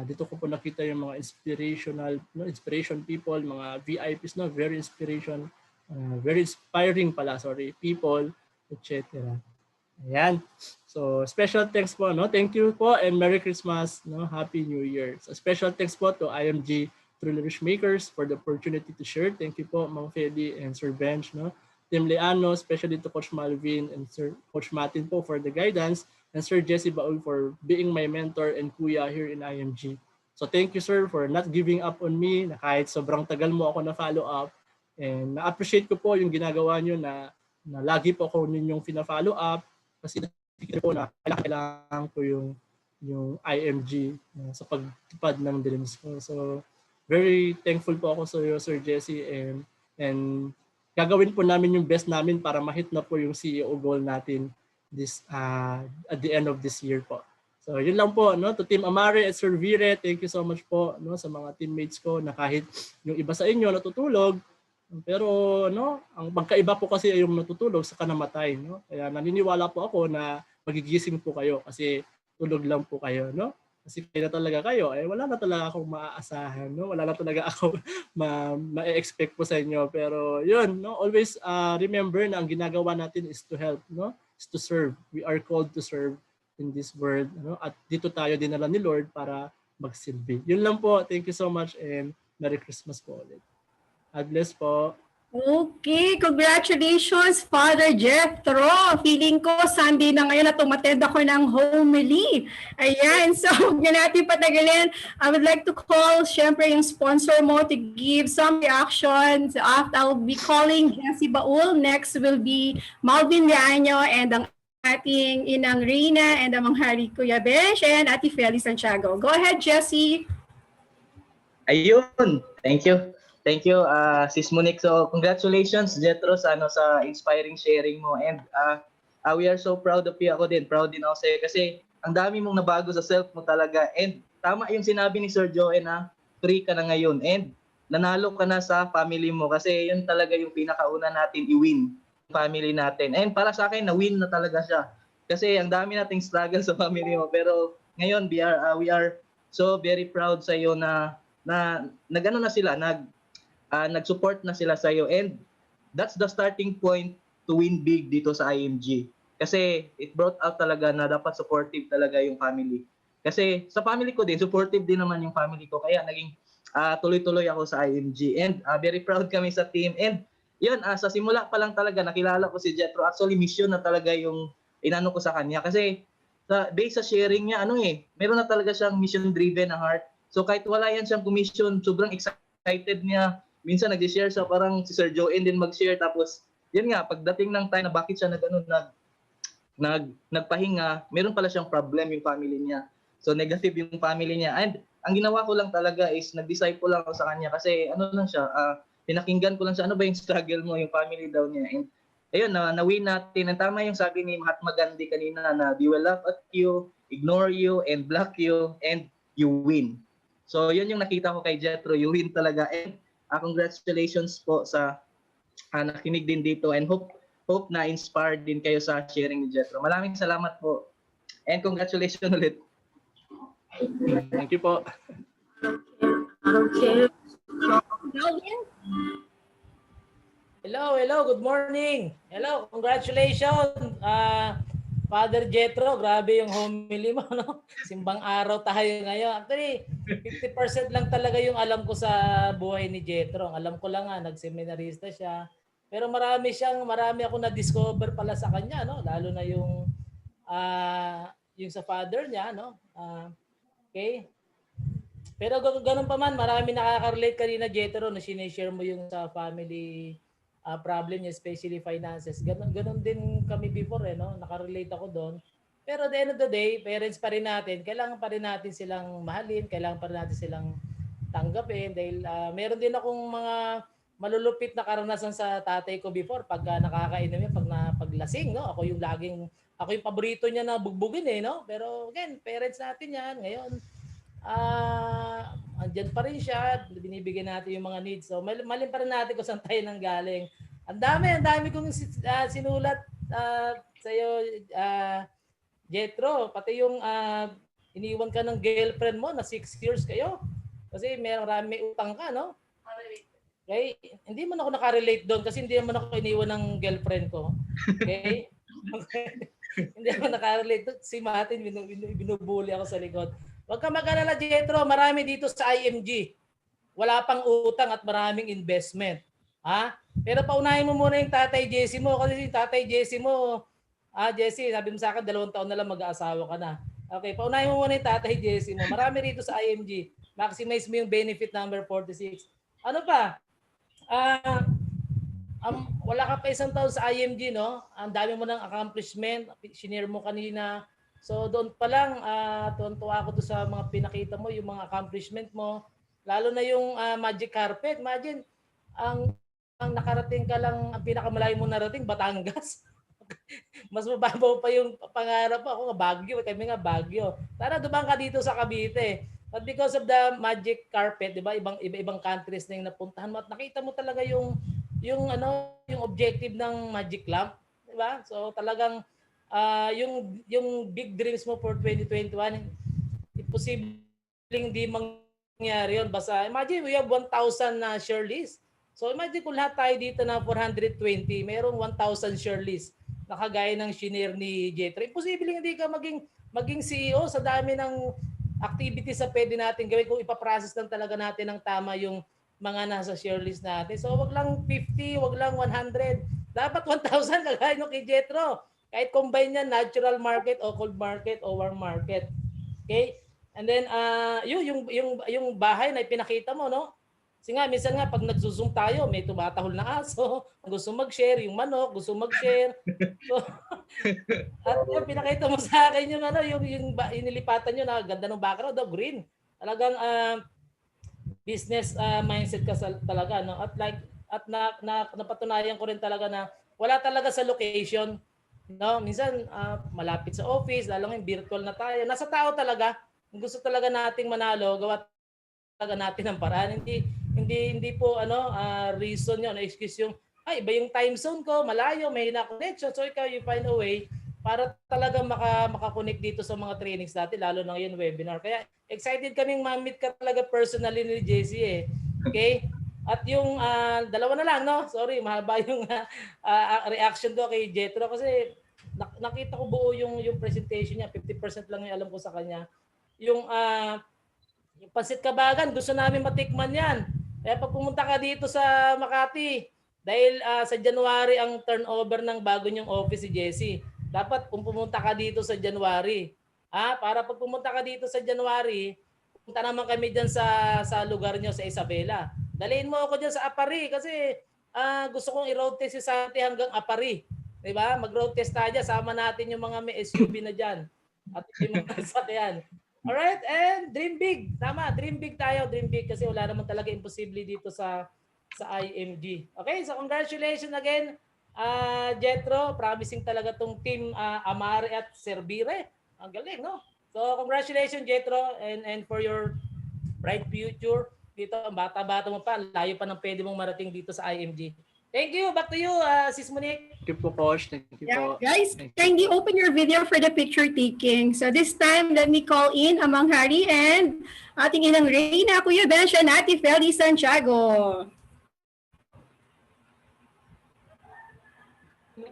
dito ko po nakita yung mga inspiration people, mga VIPs, very inspiring people, etc. Ayan. So, special thanks po. Thank you po and Merry Christmas. Happy New Year. So, special thanks po to IMG Truly Rich Makers for the opportunity to share. Thank you po, Mang Feli and Sir Bench. Team Leano, especially to Coach Malvin and Sir Coach Martin po for the guidance, and Sir Jesse Baul for being my mentor and kuya here in IMG. So thank you, sir, for not giving up on me na kahit sobrang tagal mo ako na follow up. And na-appreciate ko po yung ginagawa nyo na lagi po ako ninyong fina-follow up kasi nakikita po na kailangan ko yung IMG sa pagtupad ng dreams ko. So very thankful po ako sa iyo, Sir Jesse, and gagawin po namin yung best namin para ma-hit na po yung CEO goal natin this at the end of this year po. So yun lang po, to Team Amare at Sir Vire, thank you so much po sa mga teammates ko na kahit yung iba sa inyo natutulog, pero ang pagkaiba po kasi ay yung natutulog sa namatay, Kaya naniniwala po ako na magigising po kayo kasi tulog lang po kayo, Kasi kaya na talaga kayo, wala na talaga akong maaasahan, Wala na talaga ako ma-expect po sa inyo. Pero yun, always remember na ang ginagawa natin is to help, Is to serve. We are called to serve in this world, At dito tayo dinala ni Lord para magsilbi. Yun lang po. Thank you so much and Merry Christmas po ulit. God bless po.
Okay, congratulations, Father Jethro. Feeling ko Sunday na ngayon na tumatid ako ng homily. Ayan, so huwag natin patagalin. I would like to call, syempre, yung sponsor mo to give some reactions. I'll be calling Jesse Baul. Next will be Malvin Liaño and ang ating Inang Rina and amang hari Kuya Besh and Ate Feli Santiago. Go ahead, Jessie.
Ayun, thank you. Thank you, Sis Monique. So, congratulations, Jetro, sa, sa inspiring sharing mo. And we are so proud of you. Ako din, proud din ako sa'yo. Kasi ang dami mong nabago sa self mo talaga. And tama yung sinabi ni Sir Joe na free ka na ngayon. And nanalo ka na sa family mo. Kasi yun talaga yung pinakauna natin i-win, family natin. And para sa akin, na-win na talaga siya. Kasi ang dami nating struggle sa family mo. Pero ngayon, we are so very proud sa iyo na nagano na sila, nag-support na sila sa iyo, and that's the starting point to win big dito sa IMG. Kasi it brought out talaga na dapat supportive talaga yung family. Kasi sa family ko din, supportive din naman yung family ko, kaya naging tuloy-tuloy ako sa IMG, and very proud kami sa team. And yun, sa simula pa lang talaga nakilala ko si Jetro. Actually, mission na talaga yung inano ko sa kanya, kasi based sa sharing niya, meron na talaga siyang mission driven na heart. So kahit wala yan siyang commission, sobrang excited niya. Minsan nag-share siya, parang si Sir Joe din mag-share. Tapos, yun nga, pagdating ng time na bakit siya nagpahinga, meron pala siyang problem yung family niya. So negative yung family niya. And ang ginawa ko lang talaga is nag-disciple lang ako sa kanya. Kasi pinakinggan ko lang siya, ano ba yung struggle mo, yung family daw niya. And ayun, na-win natin. And tama yung sabi ni Mahatma Gandhi kanina na they will laugh at you, ignore you, and block you, and you win. So yun yung nakita ko kay Jetro, you win talaga. And congratulations po sa nakinig din dito, and hope na inspired din kayo sa sharing ni Jetro. Maraming salamat po. And congratulations ulit.
Thank you po.
Okay.
Hello, good morning. Hello, congratulations. Father Jetro, grabe yung homily mo, no? Simbang araw tayo ngayon. Actually, 50% lang talaga yung alam ko sa buhay ni Jetro. Ang alam ko lang nagseminarista siya. Pero marami ako na-discover pala sa kanya, no? Lalo na yung sa father niya, no? Okay. Pero ganun pa man, marami nakaka-relate kanina, Jetro, na sinishare mo yung sa family problem niya, especially finances. Ganun din kami before, no? Nakarelate ako doon. Pero at the end of the day, parents pa rin natin, kailangan pa rin natin silang mahalin, kailangan pa rin natin silang tanggapin. Dahil meron din akong mga malulupit na karanasan sa tatay ko before pag nakakainom niya, paglasing, no? Ako yung paborito niya na bugbugin, no? Pero again, parents natin yan. Ngayon, andyan pa rin siya, binibigyan natin yung mga needs. So malin pa rin natin kung saan tayo nanggaling. Ang dami kong sinulat sa iyo, Jetro, pati yung iniwan ka ng girlfriend mo na 6 years kayo. Kasi may utang ka, no? Okay? Hindi mo na ako nakarelate doon kasi hindi naman ako iniwan ng girlfriend ko. Okay? Hindi ako nakarelate doon. Si Martin, binubuli ako sa likod. Huwag ka mag-alala, Jetro. Marami dito sa IMG. Wala pang utang at maraming investment. Pero paunahin mo muna yung tatay Jesse mo. Kasi yung tatay Jesse mo, Jesse, sabi mo sa akin, 2 taon na lang mag-aasawa ka na. Okay, paunahin mo muna yung tatay Jesse mo. Marami rito sa IMG. Maximize mo yung benefit number 46. Ano pa? Wala ka pa 1 taon sa IMG, no? Ang dami mo ng accomplishment. Shinare mo kanina. So doon pa lang, tuwan-tuwa ako doon sa mga pinakita mo, yung mga accomplishment mo. Lalo na yung Magic Carpet. Imagine, ang nakarating ka lang, ang pinakamalayo mo narating, Batangas. Mas mababaw pa yung pangarap ako, Baguio. Kami nga Baguio. Tara, dumang ka dito sa Cavite. But because of the Magic Carpet, di ba, ibang countries na yung napuntahan mo at nakita mo talaga yung objective ng Magic Lamp, di ba? So talagang yung big dreams mo for 2021, imposibleng hindi mangyari yun. Basta imagine we have 1,000 na share list. So imagine kung lahat tayo dito na 420, mayroong 1,000 share list na kagaya ng shinare ni Jetro. Imposibleng hindi ka maging CEO sa dami ng activities na pwede natin gawin kung ipaprocess lang talaga natin ng tama yung mga nasa share list natin. So wag lang 50, wag lang 100. Dapat 1,000 kagaya no kay Jetro. Kahit combine yan, natural market o cold market o warm market. Okay? And then yung bahay na ipinakita mo, no? Kasi nga, minsan nga, pag nagsusum tayo, may tumatahol na aso, gusto mag-share, yung manok, gusto mag-share. So, at yung pinakita mo sa akin yung ano, yung nilipatan nyo na ganda ng background, green. Talagang business mindset ka talaga, no? At like, at napatunayan ko rin talaga na wala talaga sa location, no? Minsan malapit sa office, lalo ngayon virtual na tayo. Nasa tao talaga. Kung gusto talaga nating manalo, gawa talaga natin ng paraan. Hindi po reason 'yon, excuse yung ay iba yung time zone ko, malayo, may hina connection. So ikaw you find a way para talaga makakonect dito sa mga trainings natin, lalo na ngayon webinar. Kaya excited kaming ma-meet ka talaga personally ni JC eh. Okay? At yung dalawa na lang, no? Sorry, mahaba yung reaction ko kay Jetro kasi nakita ko buo yung presentation niya. 50% lang yung alam ko sa kanya. Yung Pansit Kabagan, gusto namin matikman yan. Kaya pag pumunta ka dito sa Makati, dahil sa January ang turnover ng bago niyong office si Jessie. Dapat kung pumunta ka dito sa January, para pag pumunta ka dito sa January, punta naman kami diyan sa lugar niyo sa Isabela. Dalhin mo ako diyan sa Apari kasi gusto kong i-road test si Santi hanggang Apari. 'Di ba? Mag-road test tayo, sama natin yung mga may SUV na diyan at yung mga sasakyan. Alright, and dream big. Tama, dream big tayo, dream big kasi wala naman talaga imposible dito sa IMG. Okay, so congratulations again, Jetro. Promising talaga tong team Amare at Servire. Ang galing, no? So congratulations, Jetro, and for your bright future. Dito, ang bata-bata mo pa, layo pa ng pwede mong marating dito sa IMG. Thank you. Back to you, Sis Monique.
Thank you po, Coach. Thank you
Yeah,
po.
guys,
Thank you.
kindly open your video for the picture taking. So this time, let me call in Amang Hari and ating inang Reyna, Kuya Bench, and Ate Feli Santiago.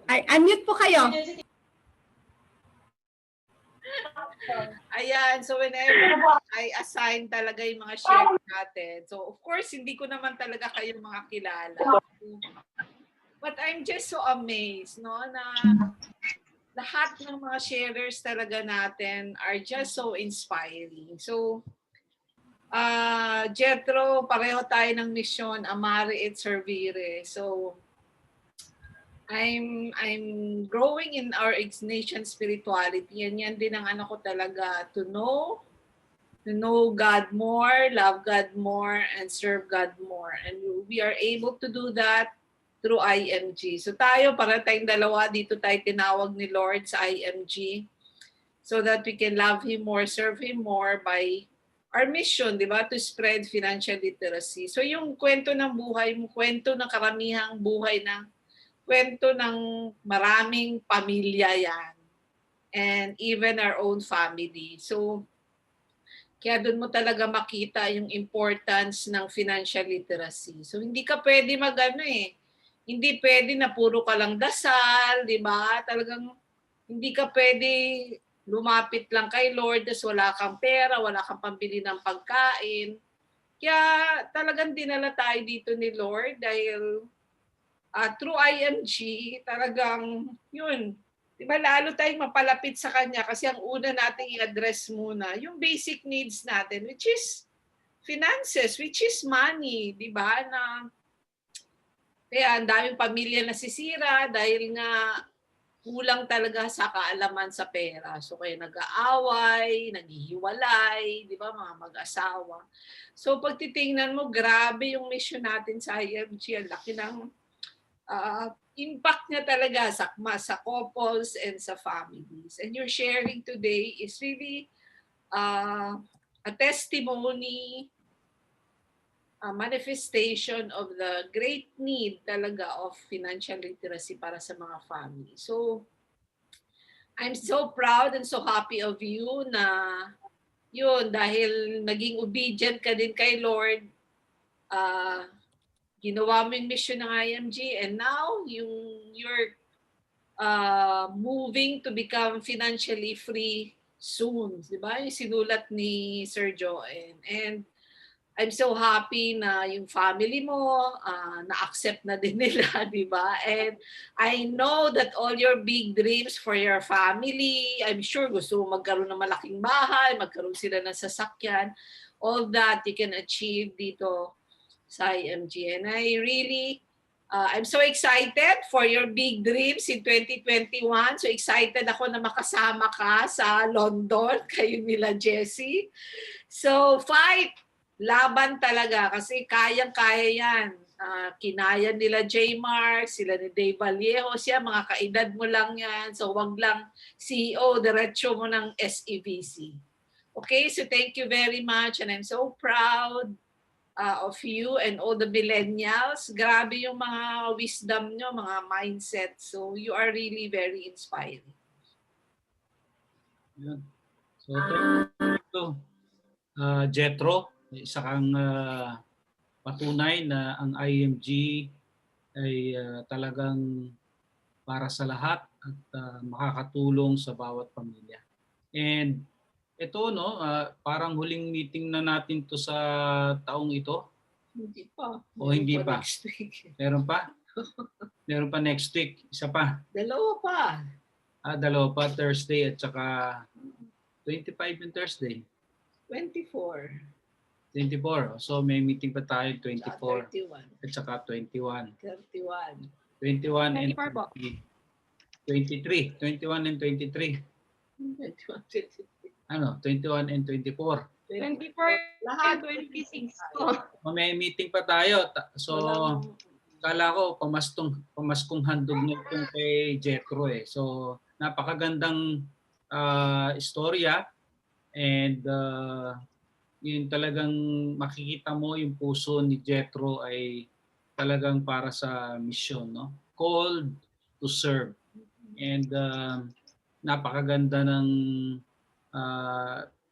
Ay, unmute po kayo.
Ayan, so whenever I assign talaga yung mga share natin, so of course, hindi ko naman talaga kayo mga kilala. But I'm just so amazed, no, na lahat ng mga sharers talaga natin are just so inspiring. So, Jetro, pareho tayo ng misyon, Amare at Servire. So, I'm growing in our Ignatian spirituality, and yan din ang ano ko talaga, to know God more, love God more, and serve God more. And we are able to do that through IMG. So tayo, para tayong dalawa, dito tayo tinawag ni Lord sa IMG so that we can love Him more, serve Him more by our mission, di ba? To spread financial literacy. So yung kwento ng buhay mo, kwento ng karamihang buhay na kwento ng maraming pamilya yan. And even our own family. So, kaya doon mo talaga makita yung importance ng financial literacy. So, hindi ka pwede hindi pwede na puro ka lang dasal, di ba? Talagang hindi ka pwede lumapit lang kay Lord tapos wala kang pera, wala kang pambili ng pagkain. Kaya talagang dinala tayo dito ni Lord dahil through IMG, talagang yun, di ba, lalo tayong mapalapit sa Kanya kasi ang una nating i-address muna, yung basic needs natin, which is finances, which is money, di ba, na kaya ang daming pamilya nasisira dahil nga kulang talaga sa kaalaman sa pera. So kaya nag-aaway, naghihiwalay, di ba, mga mag-asawa. So pag titingnan mo, grabe yung mission natin sa IMG, ang laki ng impact niya talaga sa couples and sa families. And your sharing today is really a testimony, a manifestation of the great need talaga of financial literacy para sa mga family. So, I'm so proud and so happy of you na yun, dahil naging obedient ka din kay Lord, ginawa mo yung mission ng IMG, and now you're moving to become financially free soon. Diba? Yung sinulat ni Sir Joen. And I'm so happy na yung family mo, na-accept na din nila, di ba? And I know that all your big dreams for your family, I'm sure gusto mo magkaroon ng malaking bahay, magkaroon sila ng sasakyan, all that you can achieve dito sa IMG. And I really, I'm so excited for your big dreams in 2021. So excited ako na makasama ka sa London, kayo nila Jessie. So fight! Laban talaga kasi kayang-kaya yan. Kinaya nila J. Mark, sila ni Dave Vallejo, siya mga kaedad mo lang yan. So wag lang CEO, diretso mo ng SEVC. Okay, so thank you very much and I'm so proud of you and all the millennials. Grabe yung mga wisdom nyo, mga mindset. So you are really very inspiring.
Yun. So, thank you, Jethro. Isa kang patunay na ang IMG ay talagang para sa lahat at makakatulong sa bawat pamilya. And ito, no, parang huling meeting na natin to sa taong ito.
Hindi pa.
O hindi pa?
Next week.
Meron pa? Meron pa next week. Isa pa.
Dalawa pa.
Dalawa pa, Thursday at saka 25 yung Thursday.
24.
24. So may meeting pa tayo 24
31.
at saka 21.
31.
21 and
24 po.
23. 21 and 23.
21, 23.
Ano? 21 and 24.
24. Lahat 26 po.
May meeting pa tayo. So kala ko pamaskong handog na itong kay Jethro eh. So napakagandang istorya and yun talagang makikita mo yung puso ni Jethro ay talagang para sa mission, no? Called to serve. And napakaganda ng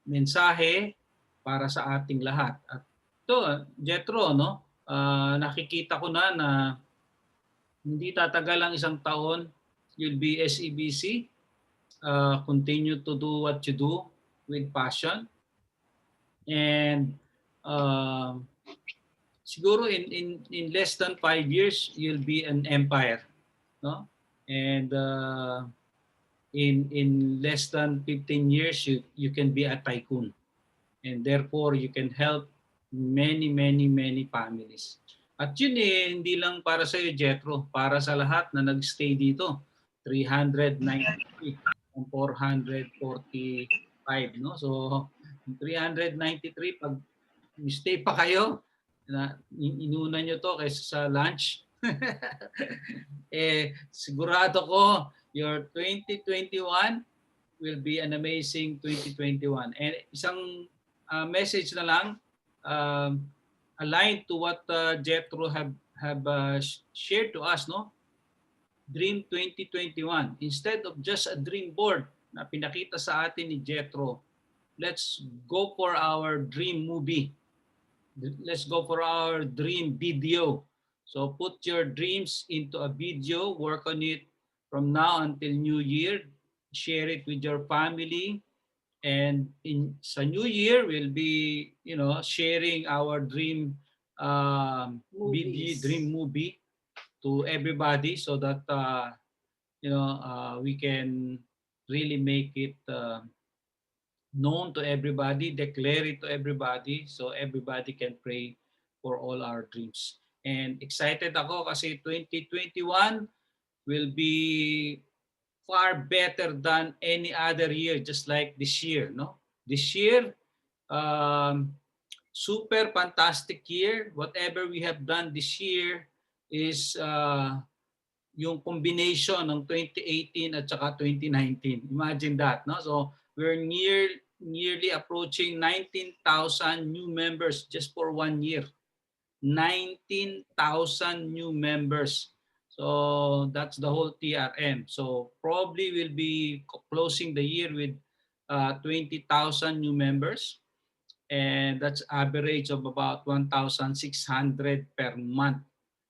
mensahe para sa ating lahat. At ito, Jethro, no? Nakikita ko na hindi tatagal ang isang taon. You'll be SEBC. Continue to do what you do with passion. And siguro in less than 5 years you'll be an empire, no? And in less than 15 years you can be a tycoon, and therefore you can help many families. At yun hindi lang para sa iyo, Jethro, para sa lahat na nagstay dito. 393 and 445, no? So 393, pag stay pa kayo, na inuna nyo to kaysa sa lunch, sigurado ko your 2021 will be an amazing 2021. And isang message na lang, aligned to what Jethro have shared to us, no? Dream 2021. Instead of just a dream board na pinakita sa atin ni Jethro, let's go for our dream movie. Let's go for our dream video. So put your dreams into a video, work on it from now until New Year, share it with your family, and sa New Year we'll be, sharing our dream video, dream movie to everybody so that we can really make it known to everybody, declare it to everybody so everybody can pray for all our dreams. And excited ako kasi 2021 will be far better than any other year, just like this year, no? This year, super fantastic year. Whatever we have done this year is yung combination ng 2018 at saka 2019. Imagine that, no? So we're nearly approaching 19,000 new members just for 1 year. 19,000 new members. So that's the whole TRM. So probably we'll be closing the year with 20,000 new members. And that's average of about 1,600 per month.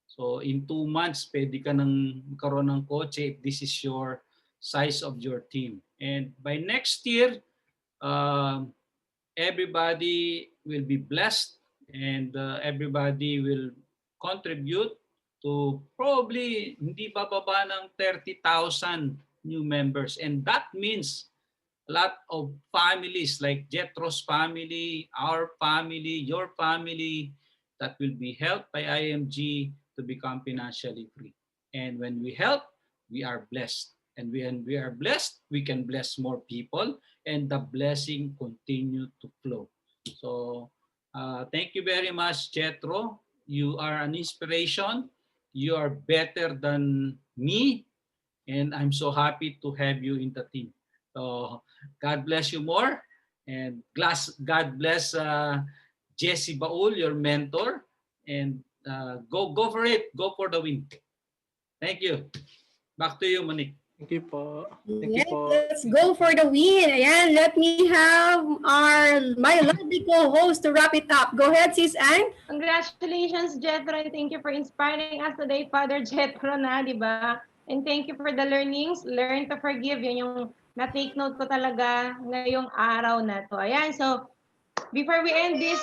So in 2 months, pwede ka nang magkaroon ng kotse if this is your size of your team. And by next year, everybody will be blessed and everybody will contribute to probably hindi bababa ng 30,000 new members. And that means a lot of families like Jethro's family, our family, your family, that will be helped by IMG to become financially free. And when we help, we are blessed. And when we are blessed, we can bless more people, and the blessing continue to flow. So thank you very much, Jethro. You are an inspiration. You are better than me, and I'm so happy to have you in the team. So God bless you more, and God bless Jesse Baul, your mentor, and go for it. Go for the win. Thank you. Back to you, Monique.
Thank you po. Thank you
Yes,
po.
let's go for the win. Ayan, let me have my lovely co-host to wrap it up. Go ahead, Sis Anne.
Congratulations, Jethro, and thank you for inspiring us today, Father Jethro na, di ba? And thank you for the learnings. Learn to forgive. Yan yung na-take note ko talaga ngayong araw na to. Ayan, so before we end this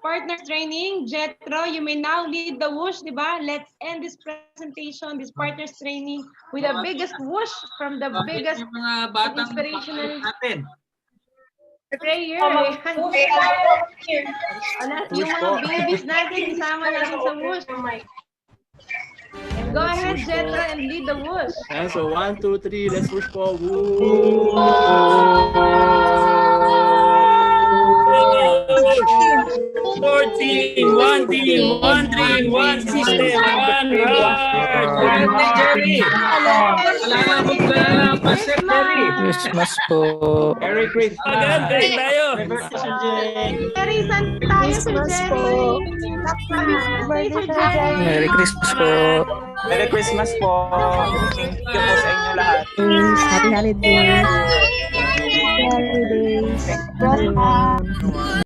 partners training, Jethro, you may now lead the whoosh, di ba? Let's end this presentation, this partners training with the biggest whoosh from the biggest
Yung mga batang
inspirational
natin.
prayer. Yung mga babies natin, isama natin sa whoosh. Go ahead, Jethro, and lead the whoosh.
Ayan, so 1, 2, 3, let's push po. Woo!
14, one team, one dream, one system, one heart.
Birthday, Jerry! Salamat ka lang, Pastor Jerry!
Christmas po.
Merry Christmas!
Agad, kain tayo.
Jerry, saan tayo, Sir Jerry? Happy birthday, Sir Jerry.
Merry Christmas po.
Merry Christmas po. Thank you po sa inyo lahat.
Happy holidays. Happy holidays.